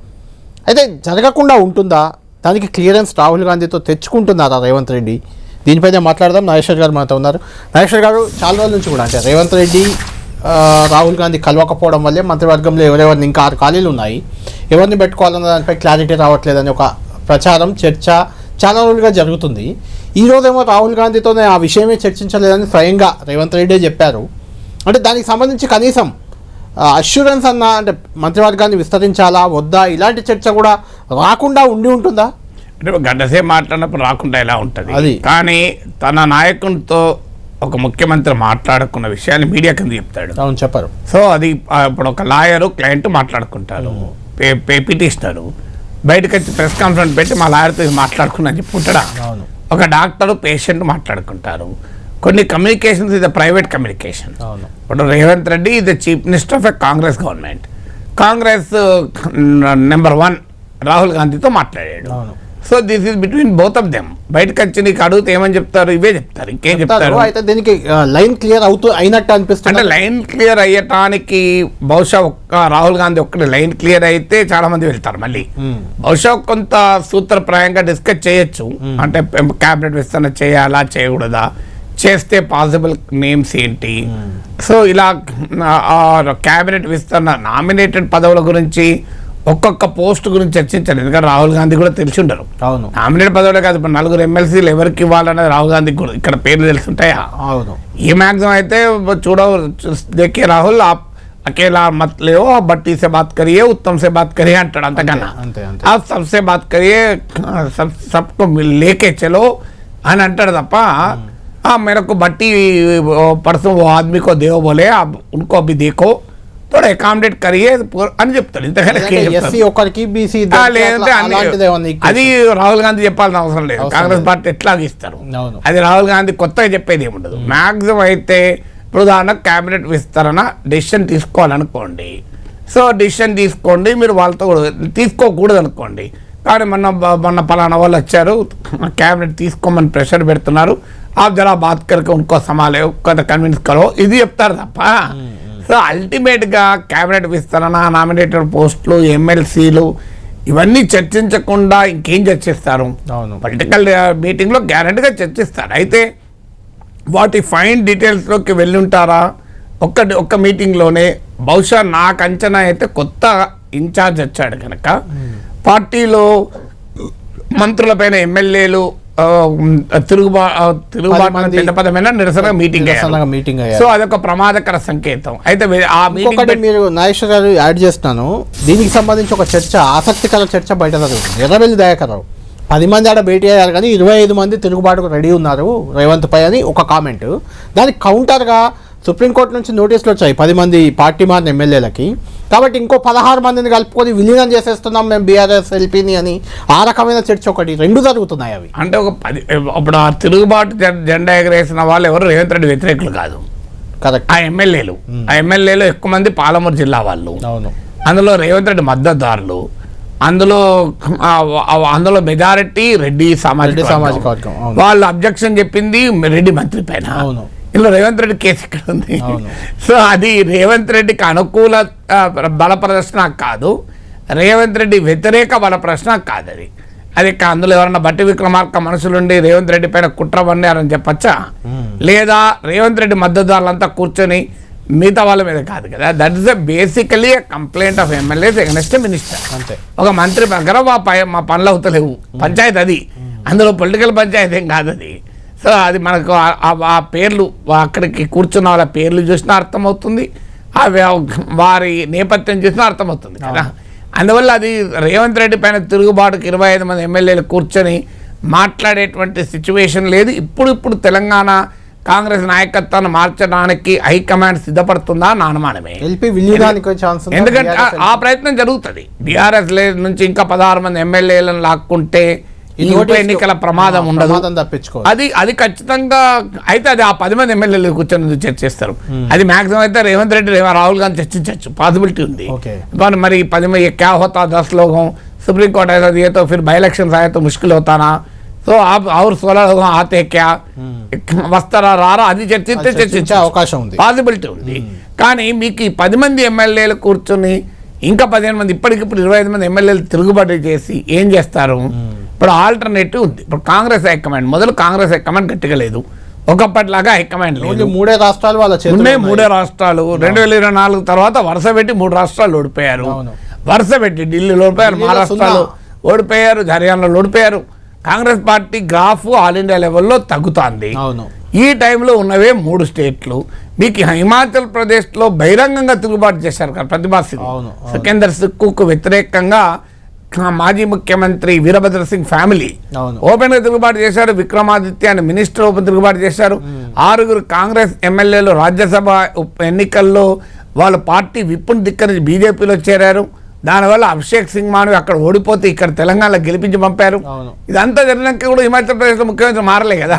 A: అయితే జరగకుండా ఉంటుందా, దానికి క్లియరెన్స్ రాహుల్ గాంధీతో తెచ్చుకుంటున్నారా రేవంత్ రెడ్డి? దీనిపైనే మాట్లాడదాం. నాగేశ్వర్ గారు మనతో ఉన్నారు. నాగేశ్వర్ గారు, చాలా రోజుల నుంచి కూడా అంటే రేవంత్ రెడ్డి రాహుల్ గాంధీ కలవకపోవడం వల్లే మంత్రివర్గంలో ఎవరెవరిని ఇంకా 6 ఖాళీలు ఉన్నాయి, ఎవరిని పెట్టుకోవాలన్న దానిపై క్లారిటీ రావట్లేదని ఒక ప్రచారం చర్చ చాలా రోజులుగా జరుగుతుంది. ఈరోజేమో రాహుల్ గాంధీతోనే ఆ విషయమే చర్చించలేదని స్వయంగా రేవంత్ రెడ్డి చెప్పారు. అంటే దానికి సంబంధించి కనీసం అష్యూరెన్స్ అన్న, అంటే మంత్రివర్గాన్ని విస్తరించాలా వద్దా, ఇలాంటి చర్చ కూడా రాకుండా ఉంటుందా?
B: అంటే గంటసేపు మాట్లాడినప్పుడు రాకుండా ఎలా ఉంటుంది
A: అది.
B: కానీ తన నాయకునితో ఒక ముఖ్యమంత్రి మాట్లాడుకున్న విషయాన్ని మీడియా కింద చెప్తాడు.
A: అవును, చెప్పారు.
B: సో అది ఇప్పుడు ఒక లాయరు క్లయింట్ మాట్లాడుకుంటారు, పిటిషనరు బయటకు వచ్చి ప్రెస్ కాన్ఫరెన్స్ పెట్టి మా లాయర్తో మాట్లాడుకున్నా చెప్పుకుంటాడా?
A: అవును.
B: ఒక డాక్టరు పేషెంట్ మాట్లాడుకుంటారు. కొన్ని కమ్యూనికేషన్స్ ఇది ప్రైవేట్ కమ్యూనికేషన్.
A: అవును.
B: ఇప్పుడు రేవంత్ రెడ్డి ఇది the chief minister of a Congress government. Congress number 1 Rahul గాంధీతో మాట్లాడాడు.
A: అవును.
B: So this is between both of them. బయటకు వచ్చి నీకు అడిగితే ఏమని చెప్తారు? ఇవే చెప్తారు, ఇంకేం చెప్తారు?
A: అయితే దీనికి లైన్ క్లియర్ అయినట్టు అనిపిస్తుంది.
B: అంటే లైన్ క్లియర్ అయ్యటానికి బహుశా ఒక్క రాహుల్ గాంధీ ఒక్కటి లైన్ క్లియర్ అయితే చాలా మంది వెళ్తారు. మళ్ళీ బహుశా కొంత సూత్రప్రాయంగా డిస్కస్ చేయొచ్చు. అంటే క్యాబినెట్ విస్తరణ చేయాలా చేయకూడదా, చేస్తే పాసిబుల్ నేమ్స్ ఏంటి. సో ఇలా క్యాబినెట్ విస్తరణ నామినేటెడ్ పదవుల గురించి ఒక్కొక్క పోస్ట్ గురించి చర్చించారు. ఎందుకంటే రాహుల్ గాంధీ కూడా తెలిసి ఉండరు.
A: అవును.
B: నామినేటెడ్ పదవులే కాదు, ఇప్పుడు 4 ఎమ్మెల్సీలు ఎవరికి ఇవ్వాలనేది రాహుల్ గాంధీకి కూడా ఇక్కడ పేర్లు తెలుసుంటాయా?
A: అవును.
B: ఈ మ్యాక్సిమం అయితే దేకే రాహుల్ అకేలా మత్ లేవో బట్టి సే బాత్ కరియే ఉత్తమ్ సే బాత్ కరియే అంటాడు. అంతకన్నా आप सबसे बात करिए, सबको लेके चलो అని అంటాడు తప్ప मेरे को बट्टी परसों वो आदमी को देव बोले आप उनको अभी देखो थोड़ा अकामडेट करिए అని చెప్తాడు. అది రాహుల్ గాంధీ చెప్పాల్సిన అవసరం లేదు. కాంగ్రెస్ పార్టీ ఎట్లా ఇస్తారు, అది రాహుల్ గాంధీ కొత్తగా చెప్పేది ఏముండదు. మ్యాక్సిమం అయితే ఇప్పుడు ఉదాహరణ క్యాబినెట్ విస్తరణ డెసిషన్ తీసుకోవాలనుకోండి, సో డెసిషన్ తీసుకోండి, మీరు వాళ్ళతో తీసుకోకూడదు అనుకోండి. కానీ మొన్న పలానా వాళ్ళు వచ్చారు క్యాబినెట్ తీసుకోమని ప్రెషర్ పెడుతున్నారు, आप जरा बात करके उनको संभाले कन्विंस करो, ఇది చెప్తారు తప్ప. సో అల్టిమేట్గా క్యాబినెట్ విస్తరణ, నామినేటెడ్ పోస్టులు, ఎమ్మెల్సీలు ఇవన్నీ చర్చించకుండా ఇంకేం చర్చిస్తారు? పొలిటికల్ మీటింగ్లో గ్యారెంటీగా చర్చిస్తారు. అయితే వాటి ఫైన్ డీటెయిల్స్లోకి వెళ్ళి ఉంటారా? ఒక్క మీటింగ్లోనే బహుశా నాకు అంచనా అయితే కొత్త ఇన్ఛార్జ్ వచ్చాడు కనుక పార్టీలో మంత్రులపైన ఎమ్మెల్యేలు తిరుగుబాటు నిరసన మీటింగ్. సో అదొక ప్రమాదకర సంకేతం. అయితే ఆ మీటింగ్
A: మీరు నాగేశ్వర్ గారు యాడ్ చేస్తున్నాను, దీనికి సంబంధించి ఒక చర్చ, ఆసక్తికర చర్చ బయట జరుగుతుంది. ఎర్రబెల్లి దయాకర్రావు 10 మంది ఆడ భేటీ అయ్యారు కానీ 25 మంది తిరుగుబాటుకు రెడీ ఉన్నారు రేవంత్ పై అని ఒక కామెంట్. దానికి కౌంటర్గా సుప్రీంకోర్టు నుంచి నోటీసులు వచ్చాయి 10 మంది పార్టీ మారిన ఎమ్మెల్యేలకి. కాబట్టి ఇంకో 16 మందిని కలుపుకొని విలీనం చేసేస్తున్నాం మేము బీఆర్ఎస్ ఎల్పీని అని ఆ రకమైన చర్చ ఒకటి 2 జరుగుతున్నాయి. అవి
B: అంటే అప్పుడు ఆ తిరుగుబాటు జెండా ఎగరేసిన వాళ్ళు ఎవరు రేవంత్ రెడ్డి వ్యతిరేకులు కాదు.
A: కరెక్ట్.
B: ఆ ఎమ్మెల్యేలు ఎక్కువ మంది పాలమూరు జిల్లా వాళ్ళు.
A: అవును.
B: అందులో రేవంత్ రెడ్డి మద్దతుదారులు, అందులో మెజారిటీ రెడ్డి సామాజిక వర్గం. వాళ్ళు అబ్జెక్షన్ చెప్పింది రెడ్డి మంత్రి పైన.
A: అవును.
B: ఇలా రేవంత్ రెడ్డి కేసు ఇక్కడ ఉంది. సో అది రేవంత్ రెడ్డికి అనుకూల బల ప్రదర్శన కాదు, రేవంత్ రెడ్డి వ్యతిరేక బల ప్రదర్శన కాదు. అది అందులో ఎవరన్నా బట్టి విక్రమార్క మనుషులుండి రేవంత్ రెడ్డి పైన కుట్ర పన్నారని చెప్పచ్చా? లేదా రేవంత్ రెడ్డి మద్దతుదారులంతా కూర్చొని మిగతా వాళ్ళ మీద కాదు కదా. That is basically complaint of MLAs against minister.
A: అంతే.
B: ఒక మంత్రి దగ్గర మా పనులు అవుతలేవు, పంచాయతీ అది, అందులో పొలిటికల్ పంచాయతీ ఏం కాదు అది. సో అది మనకు ఆ పేర్లు అక్కడికి కూర్చున్న వాళ్ళ పేర్లు చూసినా అర్థమవుతుంది, వారి నేపథ్యం చూసినా అర్థమవుతుంది కదా. అందువల్ల అది రేవంత్ రెడ్డి పైన తిరుగుబాటుకు 25 మంది ఎమ్మెల్యేలు కూర్చొని మాట్లాడేటువంటి సిచ్యువేషన్ లేదు. ఇప్పుడు తెలంగాణ కాంగ్రెస్ నాయకత్వాన్ని మార్చడానికి హైకమాండ్ సిద్ధపడుతుందా నా అనుమానమే. ఎందుకంటే ఆ ప్రయత్నం జరుగుతుంది. బీఆర్ఎస్ నుంచి ఇంకా 16 మంది ఎమ్మెల్యేలను లాక్కుంటే ఈ ఉప ఎన్నికల ప్రమాదం ఉండదు. అది ఖచ్చితంగా అయితే అది ఆ 10 మంది ఎమ్మెల్యేలు కూర్చొని చర్చిస్తారు. అది మాక్సిమం అయితే రేవంత్ రెడ్డి రాహుల్ గాంధీ చర్చించవచ్చు, పాసిబిలిటీ ఉంది. మరి 10 మంది క్యా హోతా 10 लोग हों, सुप्रीम कोर्ट ऐसा दिए तो फिर बाई इलेक्शन आए तो मुश्किल होता ना. సో और 16 लोग आते क्या వస్తారా రారా అది చర్చించే
A: అవకాశం ఉంది,
B: పాసిబిలిటీ ఉంది. కానీ మీకు ఈ 10 మంది ఎమ్మెల్యేలు కూర్చొని ఇంకా 15 మంది ఇప్పటికిప్పుడు 25 మంది ఎమ్మెల్యేలు తిరుగుబాటు చేసి ఏం చేస్తారు? ఇప్పుడు ఆల్టర్నేటివ్ ఉంది. ఇప్పుడు కాంగ్రెస్ హైకమాండ్ కాంగ్రెస్ హైకమాండ్ గట్టిగా లేదు, ఒకప్పటిలాగా హైకమాండ్ లేదు.
A: 3 రాష్ట్రాలు వాళ్ళ
B: ఉన్నాయి. 3 రాష్ట్రాలు 2024 తర్వాత వరుస పెట్టి 3 రాష్ట్రాలు ఓడిపోయారు. వరుస పెట్టి ఢిల్లీలో ఓడిపోయారు, మహారాష్ట్రలో ఓడిపోయారు, హర్యానాలో ఓడిపోయారు. Congress party graph all India లెవెల్లో తగ్గుతోంది. ఈ టైంలో ఉన్నవే 3 స్టేట్లు. మీకు హిమాచల్ ప్రదేశ్లో బహిరంగంగా తిరుగుబాటు చేశారు కదా ప్రతిభా సింగ్. సికందర్ సిక్కుకు వ్యతిరేకంగా మాజీ ముఖ్యమంత్రి వీరభద్ర సింగ్ ఫ్యామిలీ ఓపెన్ గా తిరుగుబాటు చేశారు. విక్రమాదిత్య అని మినిస్టర్ ఓపెన్ తిరుగుబాటు చేశారు. 6 కాంగ్రెస్ ఎమ్మెల్యేలు రాజ్యసభ ఎన్నికల్లో వాళ్ళ పార్టీ విప్పును ధిక్కరించి బీజేపీలో చేరారు. దానివల్ల అభిషేక్ సింగ్ మానవి అక్కడ ఓడిపోతే ఇక్కడ తెలంగాణలో గెలిపించి పంపారు. ఇదంతా జరిగినాక కూడా హిమాచల్ ప్రదేశ్ లో ముఖ్యమంత్రి మారలే కదా.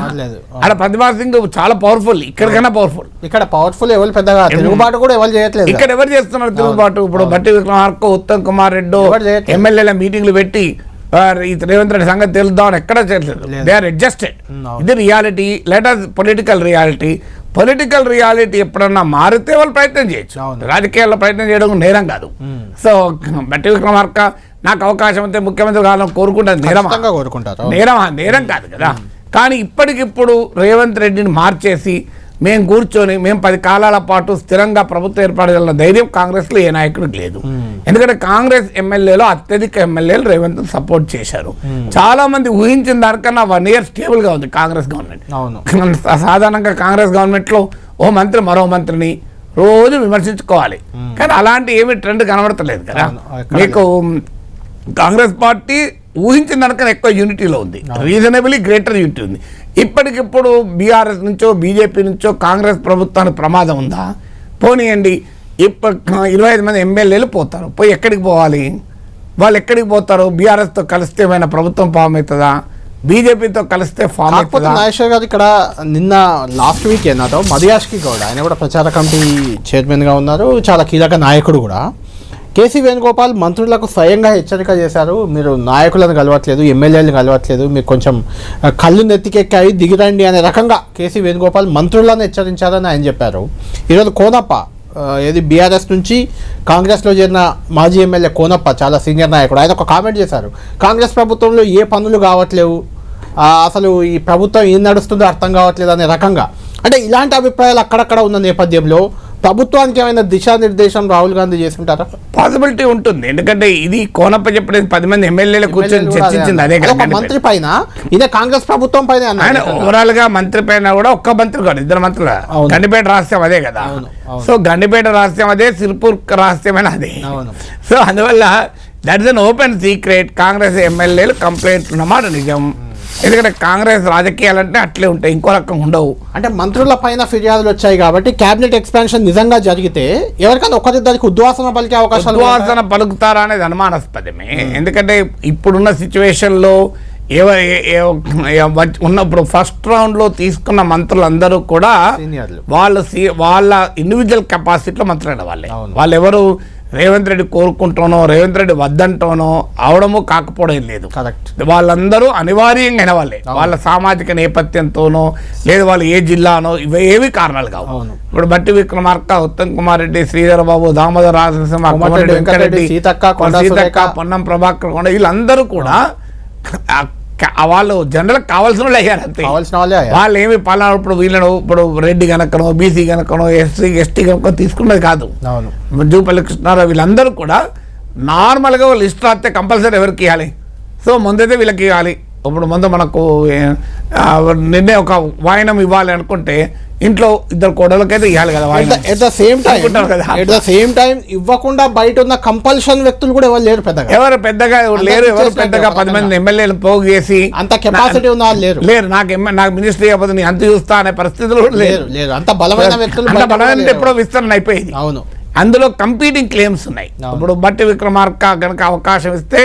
B: అక్కడ ప్రతిభా సింగ్ చాలా పవర్ఫుల్, ఇక్కడికైనా పవర్ఫుల్.
A: ఇక్కడ పవర్ఫుల్ ఎవరు పెద్దగా తిరుగుబాటు కూడా ఎవరు చేయట్లేదు.
B: ఇక్కడ ఎవరు చేస్తున్నారు తిరుగుబాటు? ఇప్పుడు బట్టి విక్రమార్క, ఉత్తమ్ కుమార్ రెడ్డి ఎమ్మెల్యేల మీటింగ్లు పెట్టి రేవంత్ రెడ్డి సంగతి తెలుద్దామని ఎక్కడ చేయట్లేదు. They are adjusted. ఇది reality. Let us political reality. Political reality ఎప్పుడన్నా మారితే వాళ్ళు ప్రయత్నం చేయొచ్చు. రాజకీయాల్లో ప్రయత్నం చేయడం నేరం కాదు. సో బట్టి విక్రమార్క నాకు అవకాశం అయితే ముఖ్యమంత్రి కావాలని కోరుకుంటారు. నేరం కాదు కదా. కానీ ఇప్పటికిప్పుడు రేవంత్ రెడ్డిని మార్చేసి మేము కూర్చొని 10 కాలాల పాటు స్థిరంగా ప్రభుత్వం ఏర్పాటు చేయాలన్న ధైర్యం కాంగ్రెస్లో ఏ నాయకుడికి లేదు. ఎందుకంటే కాంగ్రెస్ ఎమ్మెల్యేలో అత్యధిక ఎమ్మెల్యేలు రేవంత్ సపోర్ట్ చేశారు. చాలా మంది ఊహించిన దానికన్నా 1 year స్టేబుల్ గా ఉంది కాంగ్రెస్ గవర్నమెంట్. సాధారణంగా కాంగ్రెస్ గవర్నమెంట్ లో ఓ మంత్రి మరో మంత్రిని రోజు విమర్శించుకోవాలి. కానీ అలాంటి ఏమి ట్రెండ్ కనబడతలేదు కదా. మీకు కాంగ్రెస్ పార్టీ ఊహించిన దానికన్నా ఎక్కువ యూనిటీలో ఉంది, రీజనబుల్లీ గ్రేటర్ యూనిటీ ఉంది. ఇప్పటికిప్పుడు బీఆర్ఎస్ నుంచో బీజేపీ నుంచో కాంగ్రెస్ ప్రభుత్వానికి ప్రమాదం ఉందా? పోనీయండి. ఇప్పుడు 25 మంది ఎమ్మెల్యేలు పోతారు. పోయి ఎక్కడికి పోవాలి? వాళ్ళు ఎక్కడికి పోతారు? బీఆర్ఎస్తో కలిస్తే ఏమైనా ప్రభుత్వం ఫామ్ అవుతుందా? బీజేపీతో కలిస్తే ఫామ్ అవుతుందా?
A: నాగేశ్వర్ గారు ఇక్కడ నిన్న లాస్ట్ వీక్ ఏనాతో మధుయాష్కి గౌడ్ ఆయన కూడా ప్రచార కమిటీ చైర్మన్గా ఉన్నారు, చాలా కీలక నాయకుడు కూడా. కేసీ వేణుగోపాల్ మంత్రులకు స్వయంగా హెచ్చరిక చేశారు, మీరు నాయకులను కలవట్లేదు, ఎమ్మెల్యేలను కలవట్లేదు, మీకు కొంచెం కళ్ళు నెత్తికెక్కాయి, దిగిరండి అనే రకంగా కేసీ వేణుగోపాల్ మంత్రులను హెచ్చరించారని ఆయన చెప్పారు. ఈరోజు కోనప్ప ఏది బీఆర్ఎస్ నుంచి కాంగ్రెస్లో చేరిన మాజీ ఎమ్మెల్యే కోనప్ప చాలా సీనియర్ నాయకుడు, ఆయన ఒక కామెంట్ చేశారు, కాంగ్రెస్ ప్రభుత్వంలో ఏ పనులు కావట్లేవు, అసలు ఈ ప్రభుత్వం ఏం నడుస్తుందో అర్థం కావట్లేదు అనే రకంగా. అంటే ఇలాంటి అభిప్రాయాలు అక్కడక్కడ ఉన్న నేపథ్యంలో ప్రభుత్వానికి ఏమైనా దిశానిర్దేశం రాహుల్ గాంధీ చేసుకుంటారా?
B: పాసిబిలిటీ ఉంటుంది. ఎందుకంటే ఇది కోనప్ప చెప్పలేదు 10 మంది ఎమ్మెల్యేలు కూర్చొని చర్చించింది అదే కదా.
A: మంత్రి పైన ఇదే కాంగ్రెస్ ప్రభుత్వం పైన
B: ఓవరాల్ గా మంత్రి పైన కూడా ఒక్క మంత్రి కాదు, 2 మంత్రులు. గండిపేట రహస్యం అదే కదా. సో గండిపేట రహస్యం అదే, సిర్పూర్ రహస్యమైన అదే. సో అందువల్ల that is an open secret. Congress ఎమ్మెల్యేలు కంప్లైంట్ ఉన్నమాట నిజం. ఎందుకంటే కాంగ్రెస్ రాజకీయాలంటే అట్లే ఉంటాయి, ఇంకో రకంగా ఉండవు.
A: అంటే మంత్రుల పైన ఫిర్యాదులు వచ్చాయి కాబట్టి క్యాబినెట్ ఎక్స్పాన్షన్ నిజంగా జరిగితే ఎవరికైనా ఒకరిద్దరికి ఉద్వాసన పలికే అవకాశాలు,
B: ఉద్వాసన పలుకుతారా అనేది అనుమానాస్పదమే. ఎందుకంటే ఇప్పుడున్న సిచ్యువేషన్లో ఉన్నప్పుడు ఫస్ట్ రౌండ్ లో తీసుకున్న మంత్రులందరూ కూడా వాళ్ళ ఇండివిజువల్ కెపాసిటీలో మంత్రులైన వాళ్ళే. వాళ్ళు ఎవరు రేవంత్ రెడ్డి కోరుకుంటానో రేవంత్ రెడ్డి వద్దంటానో అవడము కాకపోవడం లేదు. వాళ్ళందరూ అనివార్యంగా అయిన వాళ్ళే, వాళ్ళ సామాజిక నేపథ్యంతోనో లేదు వాళ్ళు ఏ జిల్లానో ఇవేవి కారణాలు కావు. ఇప్పుడు బట్టి విక్రమార్క, ఉత్తమ్ కుమార్ రెడ్డి, శ్రీధర్ బాబు, దామోదర్ రాజనరసింహ, వెంకటరెడ్డి, సీతక్క, పొన్నం ప్రభాకర్ కొండ వీళ్ళందరూ కూడా వాళ్ళు జనరల్ కావాల్సిన వాళ్ళు అయ్యారు అంతే. వాళ్ళు ఏమి పాలన ఇప్పుడు వీళ్ళను ఇప్పుడు రెడ్డి కనుకనో బీసీ కనుకనో ఎస్టీ కనుక తీసుకున్నది కాదు. జూపల్లి కృష్ణారావు వీళ్ళందరూ కూడా నార్మల్గా లిస్ట్ రాస్తే కంపల్సరీ ఎవరికి ఇవ్వాలి. సో ముందైతే వీళ్ళకి ఇవ్వాలి. ఇప్పుడు ముందు మనకు నిన్నే ఒక వాయినం ఇవ్వాలి అనుకుంటే ఇంట్లో ఇద్దరు కోడలకైతే ఇవ్వాలి కదా వాయిదా.
A: ఎట్ ద సేమ్ టైం
B: అనుకుంటారు కదా.
A: ఎట్ ద సేమ్ టైం ఇవ్వకుండా బయట ఉన్న కంపల్షన్ వ్యక్తులు కూడా ఎవరు లేరు పెద్దగా.
B: ఎవరు పెద్దగా లేరు, ఎవరు పెద్దగా 10 మంది ఎమ్మెల్యేలు పోగు చేసి
A: అంత కెపాసిటీ ఉన్న వాళ్ళు లేరు.
B: లేరు. నాకు మినిస్ట్రీ అయిపోతుంది, నీ అంత చూస్తా అనే పరిస్థితులు కూడా లేరు.
A: లేరు అంత బలమైన వ్యక్తులు
B: అంత బలమైన ఎప్పుడో విస్తరణ అయిపోయింది.
A: అవును,
B: అందులో కంపీటింగ్ క్లెయిమ్స్ ఉన్నాయి. ఇప్పుడు బట్టి విక్రమార్క కనుక అవకాశం ఇస్తే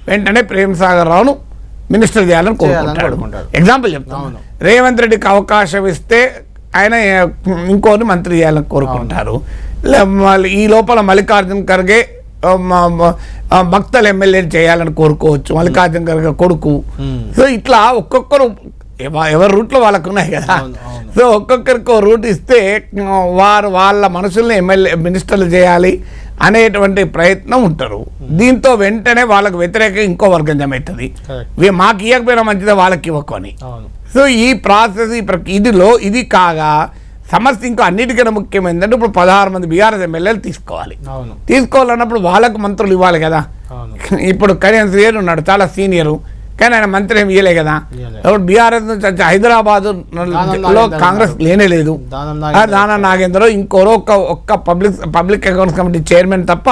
B: వెంటనే ప్రేమ్ సాగర్ రావును మినిస్టర్ చేయాలని కోరుకుంటాడు. ఎగ్జాంపుల్ చెప్తాను, రేవంత్ రెడ్డికి అవకాశం ఇస్తే ఆయన ఇంకోని మంత్రి చేయాలని కోరుకుంటారు. ఈ లోపల మల్లికార్జున ఖర్గే భక్తలు ఎమ్మెల్యే చేయాలని కోరుకోవచ్చు, మల్లికార్జున ఖర్గే కొడుకు. సో ఇట్లా ఒక్కొక్కరు ఎవరి రూట్లో వాళ్ళకు ఉన్నాయి కదా. సో ఒక్కొక్కరికి రూట్ ఇస్తే వాళ్ళ మనుషుల్ని ఎమ్మెల్యే మినిస్టర్లు చేయాలి అనేటువంటి ప్రయత్నం ఉంటారు. దీంతో వెంటనే వాళ్ళకు వ్యతిరేకంగా ఇంకో వర్గం జమ అవుతుంది, మాకు ఇవ్వకపోయినా మంచిదే వాళ్ళకి ఇవ్వకొని. సో ఈ ప్రాసెస్ ఇది కాగా సమస్య ఇంకా అన్నిటికన్నా ముఖ్యమైనదంటే ఇప్పుడు 16 మంది బీఆర్ఎస్ ఎమ్మెల్యేలు తీసుకోవాలన్నప్పుడు వాళ్ళకు మంత్రులు ఇవ్వాలి కదా. ఇప్పుడు కళ్యాణ్ శ్రీయర్ ఉన్నాడు, చాలా సీనియరు, కానీ ఆయన మంత్రి ఏమి ఇవ్వలే కదా. ఇప్పుడు బీఆర్ఎస్ నుంచి హైదరాబాద్ లో కాంగ్రెస్ లేనే లేదు, దానా నాగేంద్ర ఇంకోరో ఒక్క పబ్లిక్ అకౌంట్స్ కమిటీ చైర్మన్ తప్ప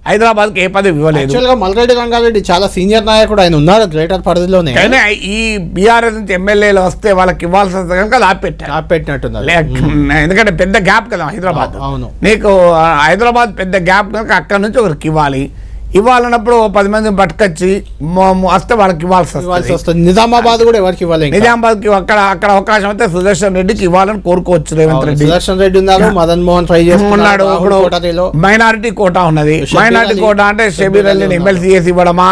B: హైదరాబాద్కి ఏ పదవి ఇవ్వలేదు.
A: మల్రెడ్డి రంగారెడ్డి చాలా సీనియర్ నాయకుడు, ఆయన ఉన్నారు గ్రేటర్ పరిధిలోనే.
B: కానీ ఈ బీఆర్ఎస్ నుంచి ఎమ్మెల్యేలు వస్తే వాళ్ళకి ఇవ్వాల్సి వస్తే కనుక అది
A: ఆపెట్టినట్టున్నారు.
B: ఎందుకంటే పెద్ద గ్యాప్ కదా హైదరాబాద్. నీకు హైదరాబాద్ పెద్ద గ్యాప్ కనుక అక్కడ నుంచి ఒకరికి ఇవ్వాలన్నప్పుడు 10 మందిని పట్టుకొచ్చి వస్తే వాళ్ళకి ఇవ్వాల్సి వస్తుంది.
A: నిజామాబాద్ కూడా ఎవరికి ఇవ్వాలి.
B: నిజామాబాద్కి అక్కడ అవకాశం అయితే సుదర్శన్ రెడ్డికి ఇవ్వాలని కోరుకోవచ్చు. రేవంత్ రెడ్డి,
A: సుదర్శన్ రెడ్డి ఉన్నారు, మదన్ మోహన్ ట్రై చేస్తున్నాడు.
B: ఇప్పుడు మైనారిటీ కోటా ఉన్నది. మైనారిటీ కోటా అంటే షబీర్ అలీని ఎమ్మెల్సీ చేసి ఇవ్వడమా,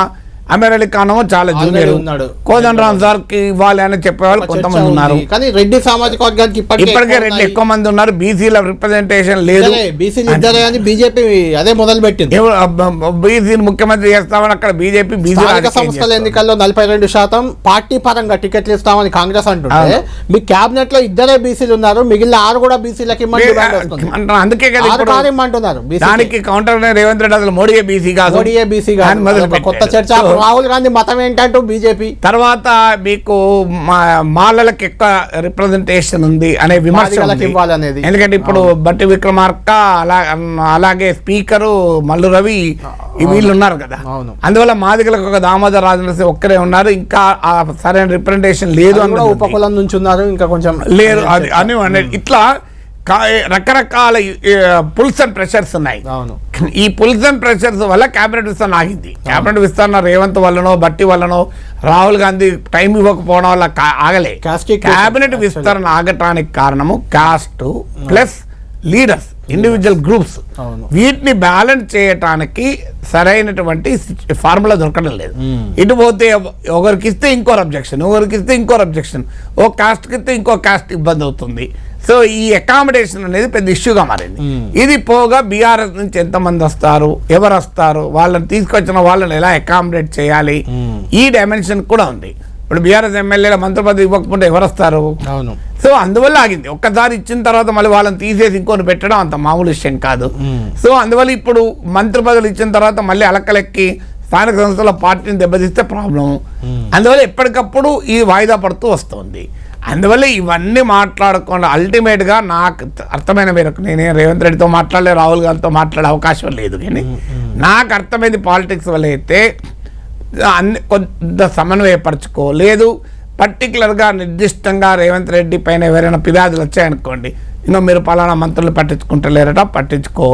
B: అమీర్ అలీ ఖాన్ చాలా జూనియర్ ఉన్నాడు, కోదండరామ్ సార్ కి ఇవ్వాలి అని చెప్పేవాళ్ళు కొంతమంది ఉన్నారు.
A: కానీ రెడ్డి సామాజిక వర్గానికి
B: ఇప్పటికే రెడ్డి ఎక్కువ మంది ఉన్నారు. బీసీల రిప్రజెంటేషన్ లేదు.
A: బీజేపీ అదే మొదలు పెట్టింది,
B: బీసీని ముఖ్యమంత్రి చేస్తామని. అక్కడ బీజేపీ
A: సంస్థల ఎన్నికల్లో 42% పార్టీ పరంగా టికెట్లు ఇస్తామని కాంగ్రెస్ అంటుంటే మీ క్యాబినెట్ లో 2 బీసీలు ఉన్నారు, మిగిలిన 6 కూడా బీసీలకి
B: అందుకే ఇమ్మంటున్నారు. దానికి కౌంటర్ రేవంత్ రెడ్డి అసలు మోడీయే బీసీ కాదు,
A: కొత్త చర్చ. రాహుల్ గాంధీ మతం ఏంటంటూ బీజేపీ.
B: తర్వాత మీకు మాలలకు ఎక్కువ రిప్రజెంటేషన్ ఉంది అనే విమర్శ
A: ఇవ్వాలనేది.
B: ఎందుకంటే ఇప్పుడు బట్టి విక్రమార్క అలాగే స్పీకరు మల్లు రవి వీళ్ళు ఉన్నారు కదా. అందువల్ల మాదిగలకు ఒక దామోదర్ రాజనరసింహ ఒక్కరే ఉన్నారు, ఇంకా సరైన రిప్రజెంటేషన్ లేదు.
A: ఉపకులం నుంచి ఉన్నారు, ఇంకా కొంచెం
B: లేరు అని ఇట్లా రకరకాల పుల్స్ అండ్ ప్రెషర్స్ ఉన్నాయి. ఈ పుల్స్ అండ్ ప్రెషర్స్ వల్ల క్యాబినెట్ విస్తరణ ఆగింది. క్యాబినెట్ విస్తరణ రేవంత్ వల్లనో బట్టి వల్లనో రాహుల్ గాంధీ టైం ఇవ్వకపోవడం వల్ల ఆగలే. క్యాబినెట్ విస్తరణ ఆగటానికి కారణము cost plus leaders, individual groups. వీటిని బ్యాలెన్స్ చేయటానికి సరైనటువంటి ఫార్ములా దొరకడం లేదు. ఇటు పోతే ఒకరికి ఇస్తే ఇంకోరు అబ్జెక్షన్, ఒకరికి ఇస్తే ఇంకోరు అబ్జెక్షన్, ఓ కాస్ట్కి ఇస్తే ఇంకో కాస్ట్ ఇబ్బంది అవుతుంది. సో ఈ అకామిడేషన్ అనేది పెద్ద ఇష్యూగా మారింది. ఇది పోగా బీఆర్ఎస్ నుంచి ఎంతమంది వస్తారు, ఎవరు వస్తారు, వాళ్ళని తీసుకొచ్చిన వాళ్ళని ఎలా అకామిడేట్ చేయాలి, ఈ డైమెన్షన్ కూడా ఉంది. ఇప్పుడు బీఆర్ఎస్ ఎమ్మెల్యేల మంత్రి పదవి ఇవ్వకపోతే ఎవరు వస్తారు? సో అందువల్ల ఆగింది. ఒక్కసారి ఇచ్చిన తర్వాత మళ్ళీ వాళ్ళని తీసేసి ఇంకొని పెట్టడం అంత మామూలు విషయం కాదు. సో అందువల్ల ఇప్పుడు మంత్రి పదవులు ఇచ్చిన తర్వాత మళ్ళీ అలక్కలెక్కి స్థానిక సంస్థల పార్టీని దెబ్బతీస్తే ప్రాబ్లం. అందువల్ల ఎప్పటికప్పుడు ఇది వాయిదా పడుతూ వస్తుంది. అందువల్ల ఇవన్నీ మాట్లాడకుండా అల్టిమేట్గా నాకు అర్థమైన మేరకు, నేనే రేవంత్ రెడ్డితో మాట్లాడలే, రాహుల్ గాంధీతో మాట్లాడే అవకాశం లేదు. కానీ నాకు అర్థమైంది పాలిటిక్స్ వల్ల అయితే కొంత సమన్వయపరచుకో, లేదు పర్టికులర్గా నిర్దిష్టంగా రేవంత్ రెడ్డి పైన ఎవరైనా ఫిర్యాదులు వచ్చాయనుకోండి, ఇంకా మీరు పలానా మంత్రులు పట్టించుకుంటలేరట, పట్టించుకో,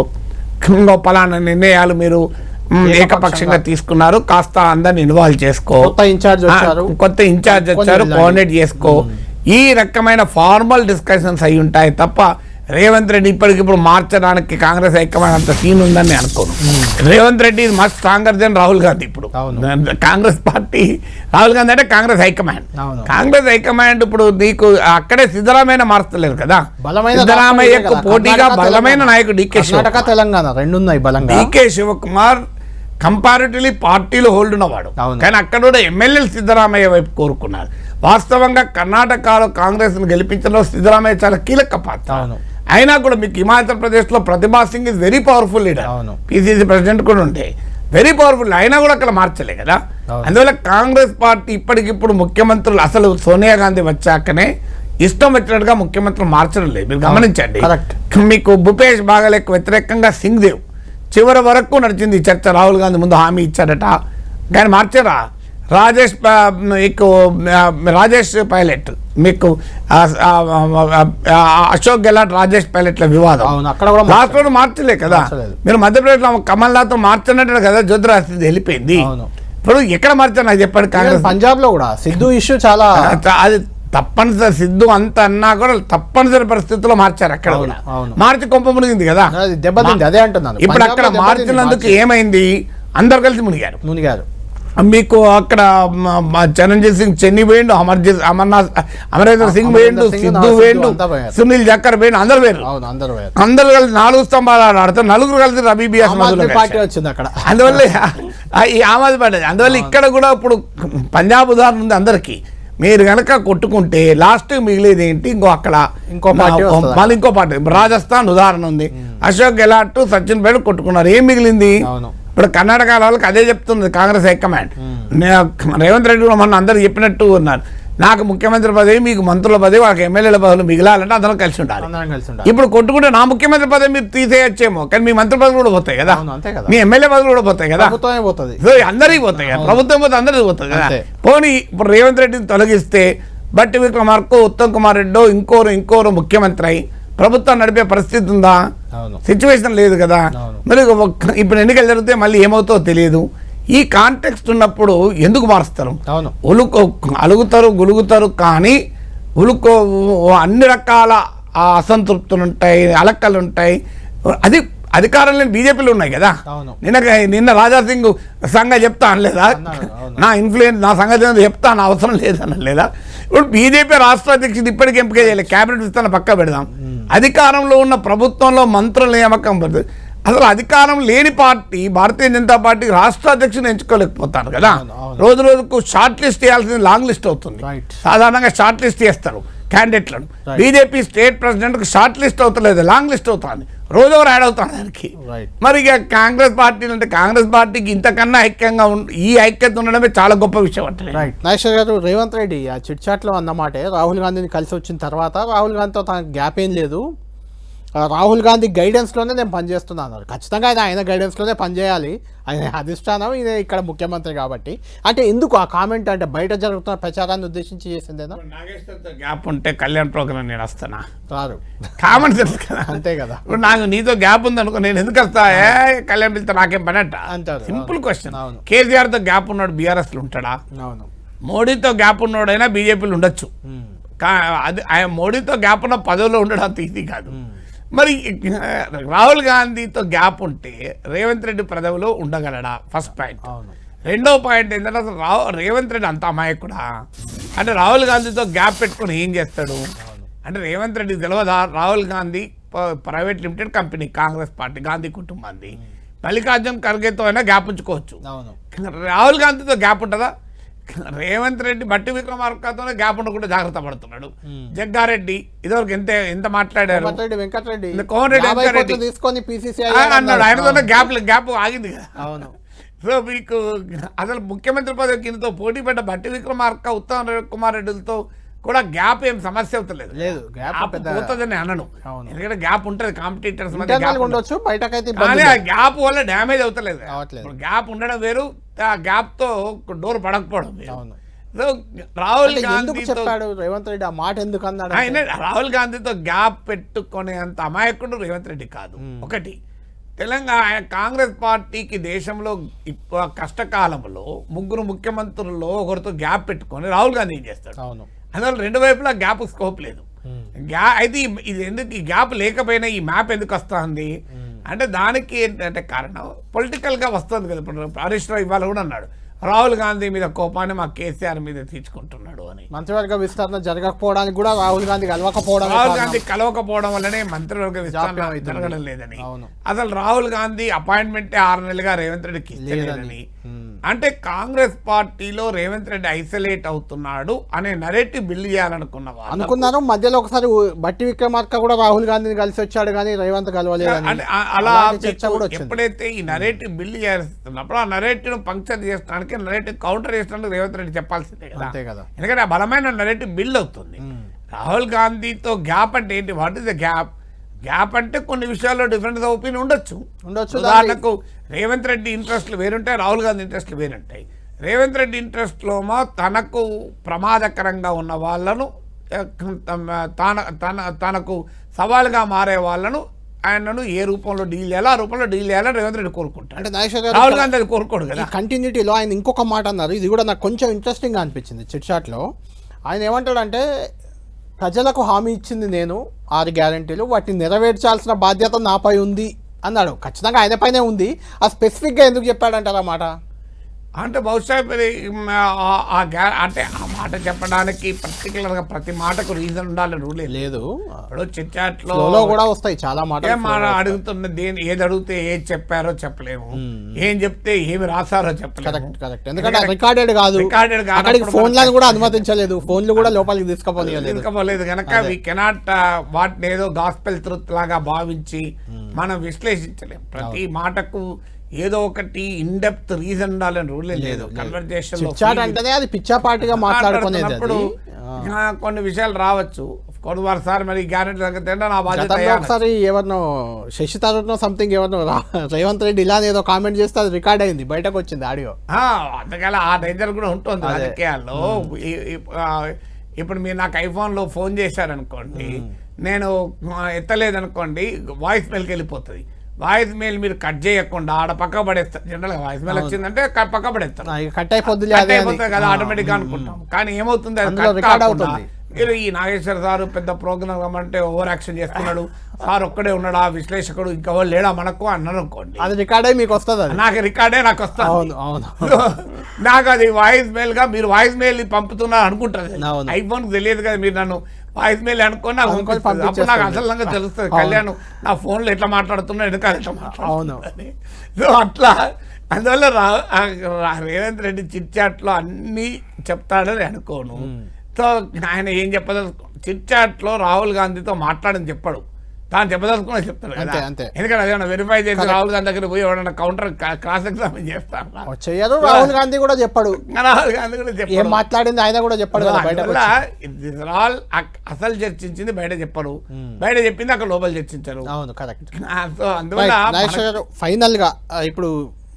B: ఇంకో పలానా నిర్ణయాలు మీరు ఏకపక్షంగా తీసుకున్నారు, కాస్త అందరిని ఇన్వాల్వ్ చేసుకో, కొత్త ఇన్ఛార్జ్ వచ్చారు కోఆర్డినేట్ చేసుకో. ఈ రకమైన ఫార్మల్ డిస్కషన్స్ అయి ఉంటాయి తప్ప రేవంత్ రెడ్డి ఇప్పటికిప్పుడు మార్చడానికి కాంగ్రెస్ హైకమాండ్ అంత సీన్ ఉందని నేను అనుకోను. Revanth Reddy is much stronger then Rahul Gandhi. ఇప్పుడు కాంగ్రెస్ పార్టీ, రాహుల్ గాంధీ అంటే కాంగ్రెస్ హైకమాండ్. కాంగ్రెస్ హైకమాండ్ ఇప్పుడు నీకు అక్కడే సిద్ధరామయ్య మారుస్తలేరు కదా. సిద్ధరామయ్యకు పోటీగా బలమైన నాయకుడు డీకే శివకుమార్ కంపారిటివ్లీ పార్టీలో హోల్డ్ ఉన్నవాడు, కానీ అక్కడ కూడా ఎమ్మెల్యేలు సిద్ధరామయ్య వైపు కోరుకున్నారు. వాస్తవంగా కర్ణాటకలో కాంగ్రెస్ను గెలిపించడంలో సిద్ధరామయ్య చాలా కీలక పాత్ర. అయినా కూడా మీకు హిమాచల్ ప్రదేశ్లో Pratibha Singh is very powerful leader, PCC president కూడా ఉండే వెరీ పవర్ఫుల్, అయినా కూడా అక్కడ మార్చలే కదా. అందువల్ల కాంగ్రెస్ పార్టీ ఇప్పటికిప్పుడు ముఖ్యమంత్రులు అసలు సోనియా గాంధీ వచ్చాకనే ఇష్టం వచ్చినట్టుగా ముఖ్యమంత్రి మార్చడం లేదు. మీరు గమనించండి.
A: Correct.
B: మీకు భూపేష్ బాగలేకు వ్యతిరేకంగా సింగ్ దేవ్ చివరి వరకు నడిచింది ఈ చర్చ. రాహుల్ గాంధీ ముందు హామీ ఇచ్చాడట, కానీ మార్చారా? రాజేష్ పైలట్ మీకు అశోక్ గెహ్లాట్ రాజేష్ పైలట్ల వివాదం రాష్ట్రంలో మార్చలే కదా. మీరు మధ్యప్రదేశ్లో కమల్నాథ్ మార్చనట్టు కదా జ్యోతిరాదిత్య వెళ్ళిపోయింది. ఇప్పుడు ఎక్కడ మార్చారు నాకు చెప్పండి. కాంగ్రెస్
A: పంజాబ్ లో కూడా సిద్ధు ఇష్యూ చాలా
B: అది తప్పనిసరి, సిద్ధు అంత అన్నా కూడా తప్పనిసరి పరిస్థితుల్లో మార్చారు. అక్కడ కూడా మార్చి కొంప మునిగింది కదా,
A: దెబ్బతింది. అదే అంటున్నాను.
B: ఇప్పుడు అక్కడ మార్చినందుకు ఏమైంది, అందరు కలిసి మునిగారు. మీకు అక్కడ చరణ్జీత్ సింగ్ చెన్నీ పోయిండు, అమరేంద్ర సింగ్ పోయిండు, సిద్ధు పోయిండు, సునీల్ జక్కర్ పోయిండు, అందరు పోయారు. అందరు కలిసి 4 స్తంభాలు ఆడతారు, నలుగురు కలిసి రబీ బియాస్
A: పార్టీ వచ్చింది అక్కడ.
B: అందువల్ల ఈ ఆమ్ ఆద్మీ పార్టీ. అందువల్ల ఇక్కడ కూడా ఇప్పుడు పంజాబ్ ఉదాహరణ ఉంది అందరికి. మీరు కనుక కొట్టుకుంటే లాస్ట్ మిగిలేది ఏంటి, ఇంకో పార్టీ. రాజస్థాన్ ఉదాహరణ ఉంది, అశోక్ గెహ్లాట్ సచిన్ పైలట్ కొట్టుకున్నారు, ఏం మిగిలింది? ఇప్పుడు కర్ణాటక వాళ్ళకి అదే చెప్తుంది కాంగ్రెస్ హైకమాండ్. రేవంత్ రెడ్డి కూడా మొన్న అందరు చెప్పినట్టు ఉన్నారు, నాకు ముఖ్యమంత్రి పదవి, మీకు మంత్రుల పదవి, వాళ్ళకి ఎమ్మెల్యేల పదవులు మిగిలాలంటే అందరం కలిసి ఉండాలి. ఇప్పుడు కొట్టుకుంటే నా ముఖ్యమంత్రి పదవి మీరు తీసేయచ్చేమో, కానీ మీ మంత్రి పదవులు కూడా పోతాయి కదా, మీ ఎమ్మెల్యే పదవులు కూడా పోతాయి కదా, అందరికీ పోతాయి కదా, ప్రభుత్వం పోతే అందరికీ పోతుంది కదా. పోనీ ఇప్పుడు రేవంత్ రెడ్డిని తొలగిస్తే బట్టి విక్రమార్కో, ఉత్తమ్ కుమార్ రెడ్డో ఇంకోరు ముఖ్యమంత్రి అయి ప్రభుత్వం నడిపే పరిస్థితి ఉందా? సిచ్యువేషన్ లేదు కదా. మరి ఇప్పుడు ఎన్నికలు జరిగితే మళ్ళీ ఏమవుతుందో తెలియదు. ఈ కాంటెక్స్ట్ ఉన్నప్పుడు ఎందుకు మారుస్తారు? అలుగుతారు, గులుగుతారు, కానీ అన్ని రకాల అసంతృప్తులు ఉంటాయి, అలక్కలు ఉంటాయి. అది అధికారం లేని బీజేపీలో ఉన్నాయి కదా. నిన్న రాజాసింగ్ సంగతి చెప్తా అనలేదా, నా ఇన్ఫ్లుయెన్స్ నా సంగతి చెప్తా నా అవసరం లేదనలేదా? ఇప్పుడు బీజేపీ రాష్ట్ర అధ్యక్షుడు ఇప్పటికీ ఎంపిక చేయలేదు, క్యాబినెట్ విస్తరణ పక్క పెడదాం. అధికారంలో ఉన్న ప్రభుత్వంలో మంత్రుల నియామకం పడుతుంది. అసలు అధికారం లేని పార్టీ భారతీయ జనతా పార్టీ రాష్ట్ర అధ్యక్షుని ఎంచుకోలేకపోతారు కదా. రోజు రోజుకు షార్ట్ లిస్ట్ చేయాల్సింది లాంగ్ లిస్ట్ అవుతుంది. సాధారణంగా షార్ట్ లిస్ట్ చేస్తారు క్యాండిడేట్లను. బీజేపీ స్టేట్ ప్రెసిడెంట్కి షార్ట్ లిస్ట్ అవుతలేదు, లాంగ్ లిస్ట్ అవుతుంది, రోజు యాడ్ అవుతాను దానికి. మరి ఇక కాంగ్రెస్ పార్టీ అంటే కాంగ్రెస్ పార్టీకి ఇంతకన్నా ఐక్యంగా ఈ ఐక్యత ఉండడమే చాలా గొప్ప విషయం అంటే.
A: నాగేశ్వర్ గారు, రేవంత్ రెడ్డి ఆ చిట్ చాట్లో అన్నమాటే రాహుల్ గాంధీని కలిసి వచ్చిన తర్వాత రాహుల్ గాంధీతో తనకు గ్యాప్ ఏం లేదు, రాహుల్ గాంధీ గైడెన్స్లోనే నేను పనిచేస్తున్నాను అన్నారు. ఖచ్చితంగా ఆయన గైడెన్స్లోనే పనిచేయాలి, ఆయన అధిష్టానం, ఈయన ఇక్కడ ముఖ్యమంత్రి కాబట్టి. అంటే ఎందుకు ఆ కామెంట్, అంటే బయట జరుగుతున్న ప్రచారాన్ని ఉద్దేశించి చేసిందేనా?
B: నాగేశ్వర్తో గ్యాప్ ఉంటే కళ్యాణ్ ప్రోగ్రామ్ నేను వస్తానా?
A: రారు,
B: కామన్ సెన్స్ కదా.
A: అంతే కదా.
B: ఇప్పుడు నాకు నీతో గ్యాప్ ఉంది అనుకో, నేను ఎందుకు వస్తా? కళ్యాణ్ పిలితే నాకేం పని అంట అంటారు. Simple question. కేసీఆర్తో గ్యాప్ ఉన్నాడు బీఆర్ఎస్లో ఉంటాడా? అవును. మోడీతో గ్యాప్ ఉన్నాడైనా బీజేపీలో ఉండొచ్చు, అది ఆయన మోడీతో గ్యాప్ ఉన్న పదవిలో ఉండడం అంత ఈజీ కాదు. మరి రాహుల్ గాంధీతో గ్యాప్ ఉంటే రేవంత్ రెడ్డి పదవిలో ఉండగలడా? First point. రెండో పాయింట్ ఏంటంటే అసలు రేవంత్ రెడ్డి అంత అమాయకుడా? అంటే రాహుల్ గాంధీతో గ్యాప్ పెట్టుకుని ఏం చేస్తాడు అంటే రేవంత్ రెడ్డి తెలియదా? Rahul Gandhi private limited company, Congress party, Gandhi కుటుంబాన్ని. మల్లికార్జున్ ఖర్గేతో అయినా గ్యాప్ ఉంచుకోవచ్చు, రాహుల్ గాంధీతో గ్యాప్ ఉంటుందా? రేవంత్ రెడ్డి బట్టి విక్రమార్కతోనే గ్యాప్ ఉండకుండా జాగ్రత్త పడుతున్నాడు. జగ్గారెడ్డి ఇదివరకు ఎంత మాట్లాడారు, కోమటిరెడ్డి
A: తీసుకొని
B: అన్నాడు, ఆయనతోనే గ్యాప్ ఆగింది కదా. అవును. సో మీకు అసలు ముఖ్యమంత్రి పదవి కిందతో పోటీ పడ్డ బట్టి విక్రమార్క, ఉత్తమ్ కుమార్ రెడ్డిలతో కూడా గ్యాప్ ఏం సమస్య అవుతలేదు, పోతుందని అనను. ఎందుకంటే గ్యాప్ ఉంటుంది, కాంపిటీటర్స్ మధ్య గ్యాప్ వల్ల డ్యామేజ్ అవుతలేదు. గ్యాప్ ఉండడం వేరు, ఆ గ్యాప్ తో డోర్ పడకపోవడం వేరు. రాహుల్ గాంధీతో
A: రేవంత్ రెడ్డి ఆ మాట ఎందుకు అన్నాడు?
B: రాహుల్ గాంధీతో గ్యాప్ పెట్టుకునేంత అమాయకుడు రేవంత్ రెడ్డి కాదు. ఒకటి, తెలంగాణ కాంగ్రెస్ పార్టీకి దేశంలో కష్టకాలంలో ముగ్గురు ముఖ్యమంత్రుల్లో ఒకరితో గ్యాప్ పెట్టుకొని రాహుల్ గాంధీ ఏం చేస్తాడు? అందువల్ల రెండు వైపులా గ్యాప్ స్కోప్ లేదు. అయితే ఇది ఎందుకు ఈ గ్యాప్ లేకపోయినా ఈ మ్యాప్ ఎందుకు వస్తుంది అంటే దానికి ఏంటంటే కారణం పొలిటికల్గా వస్తుంది కదా. ఇప్పుడు హరీష్ రావు ఇవాళ కూడా అన్నాడు, రాహుల్ గాంధీ మీద కోపాన్ని మా కేసీఆర్ మీద తీర్చుకుంటున్నాడు అని.
A: మంత్రివర్గ విస్తరణ జరగకపోవడానికి కూడా రాహుల్ గాంధీ
B: కలవకపోవడం వల్లనే మంత్రివర్గ విస్తరణ జరగడం లేదని. అసలు రాహుల్ గాంధీ అపాయింట్మెంట్ 6 నెలలుగా రేవంత్ రెడ్డికి ఇచ్చలేదని. అంటే కాంగ్రెస్ పార్టీలో రేవంత్ రెడ్డి ఐసోలేట్ అవుతున్నాడు అనే నరేటివ్ బిల్డ్ చేయాలనుకున్నారు.
A: మధ్యలో ఒకసారి బట్టి విక్రమార్క కూడా రాహుల్ గాంధీని కలిసి వచ్చాడు కానీ రేవంత్ కలవలేదు.
B: అలా ఎప్పుడైతే ఈ నరేటివ్ బిల్డ్ చేస్తున్నప్పుడు ఆ నరేటివ్ పంక్చర్ చేయడానికి, నరేటివ్ కౌంటర్ చేసినట్టు రేవంత్ రెడ్డి చెప్పాల్సిందే కదా. ఎందుకంటే ఆ బలమైన నరేటివ్ బిల్డ్ అవుతుంది. రాహుల్ గాంధీతో గ్యాప్ అంటే ఏంటి? What is the gap? Gap అంటే కొన్ని విషయాల్లో డిఫరెన్స్ ఆఫ్ ఒపీనియన్ ఉండొచ్చు. ఉదాహరణకు రేవంత్ రెడ్డి ఇంట్రెస్ట్లు వేరుంటాయి, రాహుల్ గాంధీ ఇంట్రెస్ట్లు వేరుంటాయి. రేవంత్ రెడ్డి ఇంట్రెస్ట్లోమో తనకు ప్రమాదకరంగా ఉన్న వాళ్ళను, తనకు సవాలుగా మారే వాళ్ళను ఆయనను ఏ రూపంలో డీల్ చేయాలో ఆ రూపంలో డీల్ చేయాలని రేవంత్ రెడ్డి కోరుకుంటాడు.
A: అంటే నాగేశ్వర
B: రాహుల్ గాంధీ అది కోరుకోడు కదా.
A: కంటిన్యూటీలో ఆయన ఇంకొక మాట అన్నారు, ఇది కూడా నాకు కొంచెం ఇంట్రెస్టింగ్గా అనిపించింది చిట్ చాట్లో. ఆయన ఏమంటాడంటే, ప్రజలకు హామీ ఇచ్చింది నేను 6 గ్యారంటీలు, వాటిని నెరవేర్చాల్సిన బాధ్యత నాపై ఉంది అన్నాడు. ఖచ్చితంగా ఆయన పైనే ఉంది. ఆ స్పెసిఫిక్గా ఎందుకు చెప్పాడంటారు ఆ మాట?
B: అంటే బహుశా అంటే ఆ మాట చెప్పడానికి పర్టికులర్గా ప్రతి మాటకు రీజన్ ఉండాలని రూల్
A: లేదు.
B: ఇప్పుడు చిట్చాట్లో
A: కూడా వస్తాయి చాలా మాటలు.
B: అడుగుతున్న ఏది అడిగితే ఏది చెప్పారో చెప్పలేము, ఏం చెప్తే ఏమి రాసారో చెప్పలేము.
A: కరెక్ట్. ఎందుకంటే రికార్డెడ్ కాదు, ఫోన్లను కూడా అనుమతించలేదు, ఫోన్లు కూడా లోపలికి
B: తీసుకోపోలేదు కనుక వీ కెనాట్ వాటిని ఏదో గాస్పెల్ ట్రూత్ లాగా భావించి మనం విశ్లేషించలేము. ప్రతి మాటకు ఏదో ఒకటి ఇన్ డెప్త్ రీజన్ ఉండాలని రూల్ లేదు. కన్వర్జేషన్
A: అంటేనే అది పిచ్చాపాటిగా మాట్లాడుకునేటప్పుడు
B: కొన్ని విషయాలు రావచ్చు. కొడువారిసారి మరి గ్యారెంటీ తగ్గితే నా బాధ్యత.
A: ఒకసారి ఎవరినో శశి తరూర్నో సంథింగ్ ఎవరినో రేవంత్ రెడ్డి ఇలా ఏదో కామెంట్ చేస్తే అది రికార్డ్ అయింది, బయటకు వచ్చింది ఆడియో.
B: అందుకలా ఆ డేంజర్ కూడా ఉంటుంది రాజకీయాల్లో. ఇప్పుడు మీరు నాకు ఐఫోన్లో ఫోన్ చేశారనుకోండి, నేను ఎత్తలేదనుకోండి, వాయిస్ మెయిల్కి వెళ్ళిపోతుంది. వాయిస్ మెయిల్ మీరు కట్ చేయకుండా ఆడ పక్క పడేస్తారు. జనరల్గా వాయిస్ మెయిల్ వచ్చిందంటే పక్క పడేస్తారు,
A: కట్ అయిపోతుంది
B: కదా ఆటోమేటిక్గా అనుకుంటాం. కానీ ఏమవుతుంది, మీరు ఈ నాగేశ్వర సార్ పెద్ద ప్రోగ్రామ్ రమ్మంటే ఓవర్ యాక్షన్ చేస్తున్నాడు, సార్ ఒక్కడే ఉన్నాడు, ఆ విశ్లేషకుడు ఇంకా వాళ్ళు లేడా మనకు అన్నారు అనుకోండి,
A: అది రికార్డ్ అయ్యి మీకు వస్తుంది.
B: నాకు రికార్డే నాకు వస్తుంది. నాకు అది వాయిస్ మెయిల్ గా మీరు వాయిస్ మెయిల్ పంపుతున్నారు అనుకుంటారు. ఐఫోన్ తెలియదు కదా, మీరు నన్ను వాయిస్ మెయిల్ అనుకోని నాకు అప్పుడు నాకు అసలు తెలుస్తుంది కళ్యాణ్ నా ఫోన్లో ఎట్లా మాట్లాడుతున్నా, వెనకాల ఎట్లా మాట్లాడుతున్నాను. సో అట్లా అందువల్ల రేవంత్ రెడ్డి చిట్ చాట్లో అన్నీ చెప్తాడని అనుకోను. సో ఆయన ఏం చెప్పదలుచుకో, చిట్ చాట్లో రాహుల్ గాంధీతో మాట్లాడని చెప్పాడు, తాను చెప్పదలుచుకున్నా చెప్తాడు కదా. ఎందుకంటే అదేమన్నా వెరిఫై చేసి రాహుల్ గాంధీ దగ్గర పోయి ఎవరైనా కౌంటర్ క్రాస్ ఎగ్జామిన్ చేస్తాను.
A: రాహుల్ గాంధీ కూడా చెప్పాడు,
B: రాహుల్ గాంధీ కూడా చెప్పాడు,
A: మాట్లాడింది ఆయన కూడా చెప్పాడు.
B: ఆల్ అసలు చర్చించింది బయట చెప్పరు, బయట చెప్పింది అక్కడ లోపల చర్చించారు.
A: అవును, కరెక్ట్.
B: సో అందువల్ల
A: ఫైనల్ గా ఇప్పుడు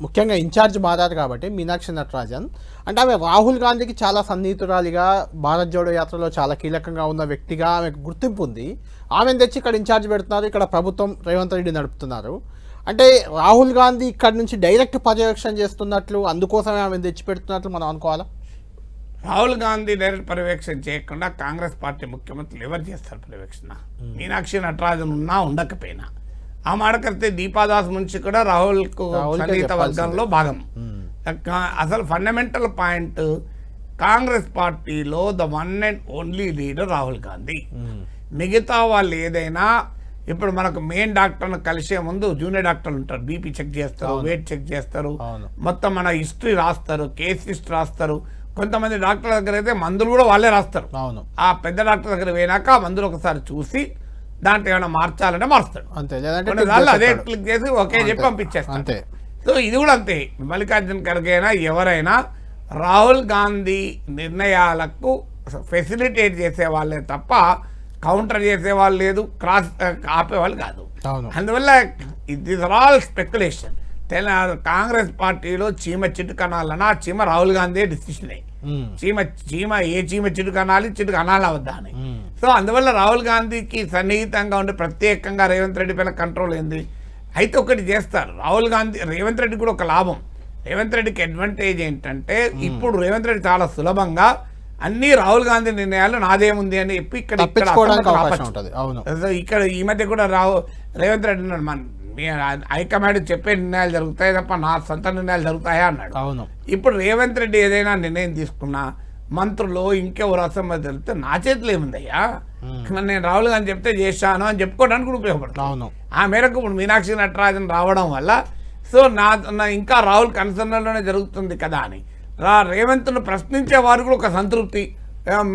A: ముఖ్యంగా ఇన్ఛార్జ్ మారారు కాబట్టి మీనాక్షి నటరాజన్ అంటే ఆమె రాహుల్ గాంధీకి చాలా సన్నిహితురాలిగా, భారత్ జోడో యాత్రలో చాలా కీలకంగా ఉన్న వ్యక్తిగా ఆమెకు గుర్తింపు ఉంది. ఆమెను తెచ్చి ఇక్కడ ఇన్ఛార్జ్ పెడుతున్నారు, ఇక్కడ ప్రభుత్వం రేవంత్ రెడ్డి నడుపుతున్నారు. అంటే రాహుల్ గాంధీ ఇక్కడ నుంచి డైరెక్ట్ పర్యవేక్షణ చేస్తున్నట్లు, అందుకోసమే ఆమెను తెచ్చి పెడుతున్నట్లు మనం అనుకోవాలా?
B: రాహుల్ గాంధీ డైరెక్ట్ పర్యవేక్షణ చేయకుండా కాంగ్రెస్ పార్టీ ముఖ్యమంత్రులు ఎవరు చేస్తారు పర్యవేక్షణ? మీనాక్షి నటరాజన్ ఉన్నా ఉండకపోయినా. ఆ మాటకైతే దీపాదాస్ మున్షి కూడా రాహుల్కు సన్నిహిత వర్గంలో భాగం. అసలు ఫండమెంటల్ పాయింట్, కాంగ్రెస్ పార్టీలో the one and only leader Rahul Gandhi. మిగతా వాళ్ళు ఏదైనా ఇప్పుడు మనకు మెయిన్ డాక్టర్ను కలిసే ముందు జూనియర్ డాక్టర్లు ఉంటారు, బీపీ చెక్ చేస్తారు, వెయిట్ చెక్ చేస్తారు, మొత్తం మన హిస్టరీ రాస్తారు, కేస్ హిస్టరీ రాస్తారు. కొంతమంది డాక్టర్ దగ్గర అయితే మందులు కూడా వాళ్ళే రాస్తారు. ఆ పెద్ద డాక్టర్ దగ్గర పోయినాక ఆ మందులు ఒకసారి చూసి దాంట్లో ఏమైనా మార్చాలంటే మారుస్తాడు, అదే క్లిక్ చేసి ఓకే చెప్పి పంపించేస్తాడు. సో ఇది కూడా అంతే. మల్లికార్జున ఖర్గే అయినా ఎవరైనా రాహుల్ గాంధీ నిర్ణయాలకు ఫెసిలిటేట్ చేసే వాళ్ళే తప్ప కౌంటర్ చేసేవాళ్ళు లేదు, క్రాస్ ఆపేవాళ్ళు కాదు. అందువల్ల it is all speculation. Congress పార్టీలో చీమ చిటుకు అనాలన్నా చీమ రాహుల్ గాంధీ డిసిషన్ అయ్యి చీమ ఏ చీమ చిటుకు అనాలి, చిటుకు అనాలా వద్దా అని. సో అందువల్ల రాహుల్ గాంధీకి సన్నిహితంగా ఉండే ప్రత్యేకంగా రేవంత్ రెడ్డి పైన కంట్రోల్ ఏంది అయితే ఒకటి చేస్తారు. రాహుల్ గాంధీ రేవంత్ రెడ్డి కూడా ఒక లాభం. రేవంత్ రెడ్డికి అడ్వాంటేజ్ ఏంటంటే ఇప్పుడు రేవంత్ రెడ్డి చాలా సులభంగా అన్ని రాహుల్ గాంధీ నిర్ణయాలు నాదేముంది అని చెప్పి ఇక్కడ ఈ మధ్య కూడా రేవంత్ రెడ్డి అన్నాడు, మన హైకమాండ్ చెప్పే నిర్ణయాలు జరుగుతాయి తప్ప నా సొంత నిర్ణయాలు జరుగుతాయా అన్నాడు. ఇప్పుడు రేవంత్ రెడ్డి ఏదైనా నిర్ణయం తీసుకున్నా మంత్రులు ఇంకెవరు అసెంబ్లీ తెలిపితే నా చేతిలో ఏముందయ్యా, నేను రాహుల్ గాంధీ చెప్తే చేశాను అని చెప్పుకోవడానికి కూడా ఉపయోగపడుతుంది. ఆ మేరకు ఇప్పుడు మీనాక్షి నటరాజన్ రావడం వల్ల సో నా ఇంకా రాహుల్ కన్సర్న్లోనే జరుగుతుంది కదా అని రేవంత్ను ప్రశ్నించే వారు కూడా ఒక సంతృప్తి,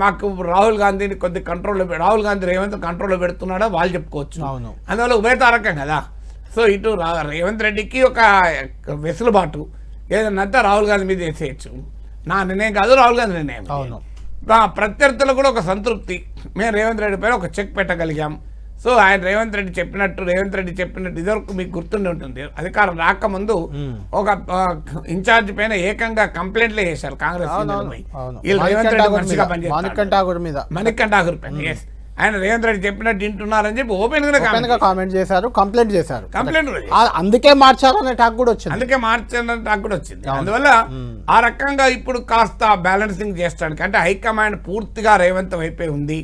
B: మాకు రాహుల్ గాంధీని కొద్ది కంట్రోల్లో రాహుల్ గాంధీ రేవంత్ కంట్రోల్లో పెడుతున్నాడో వాళ్ళు చెప్పుకోవచ్చు. అందువల్ల ఉభయతారకం కదా. సో ఇటు రేవంత్ రెడ్డికి ఒక వెసులుబాటు, ఏదన్నంతా రాహుల్ గాంధీ మీద వేసేయచ్చు. నా నిర్ణయం కాదు, రాహుల్ గాంధీ నిర్ణయం. ప్రత్యర్థులకు కూడా ఒక సంతృప్తి, మేము రేవంత్ రెడ్డి పైన ఒక చెక్ పెట్టగలిగాం. సో ఆయన రేవంత్ రెడ్డి చెప్పినట్టు ఇదివరకు మీకు గుర్తుండి ఉంటుంది, అధికారం రాకముందు ఒక ఇన్ఛార్జ్ పైన ఏకంగా కంప్లైంట్లే చేశారు కాంగ్రెస్. వీళ్ళు రేవంత్ రెడ్డి మంచిగా పనిచేస్తారు మణికంఠ ఠాగూర్ పైన. ఎస్, ఆయన రేవంత్ రెడ్డి చెప్పినట్టు వింటున్నారని చెప్పి ఓపెన్ గా
A: కామెంట్ చేశారు, కంప్లైంట్ చేశారు. అందుకే మార్చారు అనే టాక్ కూడా వచ్చింది.
B: అందువల్ల ఆ రకంగా ఇప్పుడు కాస్త బ్యాలెన్సింగ్ చేస్తాడు. అంటే హైకమాండ్ పూర్తిగా రేవంత్ వైపే ఉంది,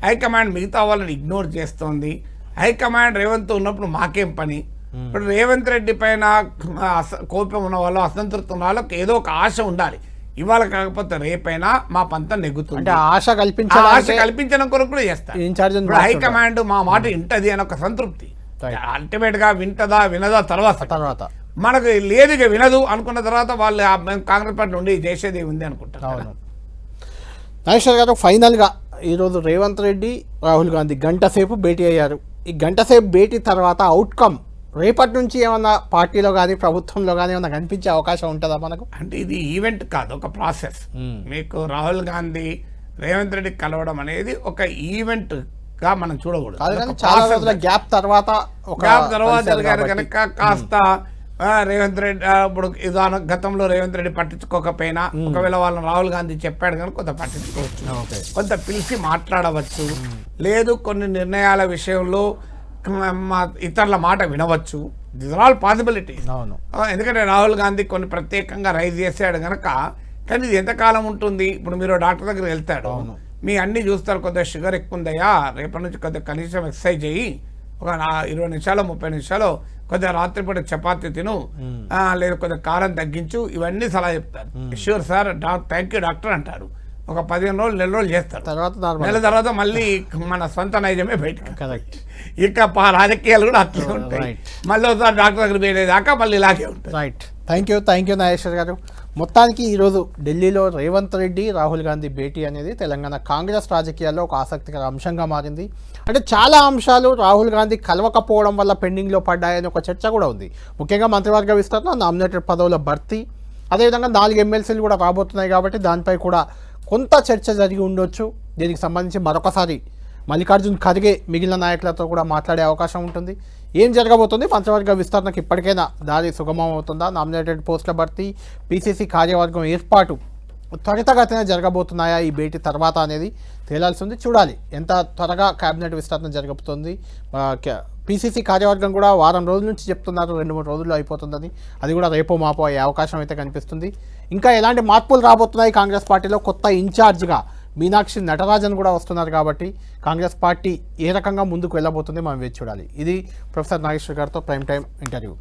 B: హైకమాండ్ మిగతా వాళ్ళని ఇగ్నోర్ చేస్తోంది. హైకమాండ్ రేవంత్ ఉన్నప్పుడు మాకేం పని? ఇప్పుడు రేవంత్ రెడ్డి పైన కోపం ఉన్న వాళ్ళు, అసంతృప్తి ఉన్న వాళ్ళకి ఏదో ఒక ఆశ ఉండాలి. ఇవాళ కాకపోతే రేపైనా మా పంతం నెగ్గుతుంది.
A: ఆశ
B: కల్పించడం కొరకు కూడా చేస్తారు. హైకమాండ్ మా మాట వింటది అని ఒక సంతృప్తి. అల్టిమేట్ గా వింటదా వినదా తర్వాత మనకు లేదు, వినదు అనుకున్న తర్వాత వాళ్ళు కాంగ్రెస్ పార్టీ నుండి చేసేది ఉంది అనుకుంటారు.
A: నాగేశ్వర్ గారు, ఫైనల్ గా ఈరోజు రేవంత్ రెడ్డి రాహుల్ గాంధీ గంట సేపు భేటీ అయ్యారు. ఈ గంట సేపు భేటీ తర్వాత అవుట్కమ్ రేపటి నుంచి ఏమన్నా పార్టీలో కానీ ప్రభుత్వంలో కానీ ఏమన్నా కనిపించే అవకాశం ఉంటుందా మనకు?
B: అంటే ఇది ఈవెంట్ కాదు, ఒక ప్రాసెస్. మీకు రాహుల్ గాంధీ రేవంత్ రెడ్డి కలవడం అనేది ఒక ఈవెంట్ గా మనం చూడకూడదు.
A: చాలా రోజుల గ్యాప్ తర్వాత
B: జరిగారు కనుక కాస్త రేవంత్ రెడ్డి ఇప్పుడు గతంలో రేవంత్ రెడ్డి పట్టించుకోకపోయినా ఒకవేళ వాళ్ళని రాహుల్ గాంధీ చెప్పాడు కనుక కొంత పట్టించుకోవచ్చు, కొంత పిలిచి మాట్లాడవచ్చు, లేదు కొన్ని నిర్ణయాల విషయంలో ఇతరుల మాట వినవచ్చు. This are all possibilities. ఎందుకంటే రాహుల్ గాంధీ కొన్ని ప్రత్యేకంగా రైజ్ చేశాడు కనుక. కానీ ఇది ఎంతకాలం ఉంటుంది? ఇప్పుడు మీరు డాక్టర్ దగ్గర వెళ్తాడు, మీ అన్ని చూస్తారు, కొద్దిగా షుగర్ ఎక్కువ ఉందయ్యా, రేపటి నుంచి కొద్దిగా కనీసం ఎక్సర్సైజ్ చేయి, ఒక 20 నిమిషాలు 30 నిమిషాలు కొద్దిగా రాత్రిపూట చపాతీ తిను, లేదా కొద్దిగా కారం తగ్గించు, ఇవన్నీ సలహా చెప్తారు. Sure sir, thank you doctor అంటారు. ఒక 15 రోజులు 4 రోజులు చేస్తారు, నెల తర్వాత మళ్ళీ మన సొంత నైజమే బయటకు. ఇక రాజకీయాలు కూడా అట్లే ఉంటాయి. మళ్ళీ ఒకసారి డాక్టర్ దగ్గర పోయేదాకా మళ్ళీ ఇలాగే ఉంటాయి.
A: రైట్, థ్యాంక్ యూ నాగేశ్వర్ గారు. మొత్తానికి ఈరోజు ఢిల్లీలో రేవంత్ రెడ్డి రాహుల్ గాంధీ భేటీ అనేది తెలంగాణ కాంగ్రెస్ రాజకీయాల్లో ఒక ఆసక్తికర అంశంగా మారింది. అంటే చాలా అంశాలు రాహుల్ గాంధీ కలవకపోవడం వల్ల పెండింగ్లో పడ్డాయని ఒక చర్చ కూడా ఉంది. ముఖ్యంగా మంత్రివర్గ విస్తరణ, నామినేటెడ్ పదవుల భర్తీ, అదేవిధంగా 4 ఎమ్మెల్సీలు కూడా రాబోతున్నాయి కాబట్టి దానిపై కూడా కొంత చర్చ జరిగి ఉండొచ్చు. దీనికి సంబంధించి మరొకసారి మల్లికార్జున్ ఖర్గే మిగిలిన నాయకులతో కూడా మాట్లాడే అవకాశం ఉంటుంది. ఏం జరగబోతుంది? మంత్రివర్గ విస్తరణకు ఇప్పటికైనా దారి సుగమం అవుతుందా? నామినేటెడ్ పోస్టుల భర్తీ, పీసీసీ కార్యవర్గం ఏర్పాటు త్వరితగతిన జరగబోతున్నాయా ఈ భేటీ తర్వాత అనేది తేలాల్సి ఉంది. చూడాలి ఎంత త్వరగా కేబినెట్ విస్తరణ జరగబోతుంది. పీసీసీ కార్యవర్గం కూడా వారం రోజుల నుంచి చెప్తున్నారు, 2-3 రోజుల్లో అయిపోతుందని. అది కూడా రేపో మాపో అయ్యే అవకాశం అయితే కనిపిస్తుంది. ఇంకా ఎలాంటి మార్పులు రాబోతున్నాయి కాంగ్రెస్ పార్టీలో? కొత్త ఇన్ఛార్జ్గా మీనాక్షి నటరాజన్ కూడా వస్తున్నారు కాబట్టి కాంగ్రెస్ పార్టీ ఏ రకంగా ముందుకు వెళ్ళబోతుంది మనం వేచి చూడాలి. ఇది ప్రొఫెసర్ నాగేశ్వర్ గారితో ప్రైమ్ టైం ఇంటర్వ్యూ.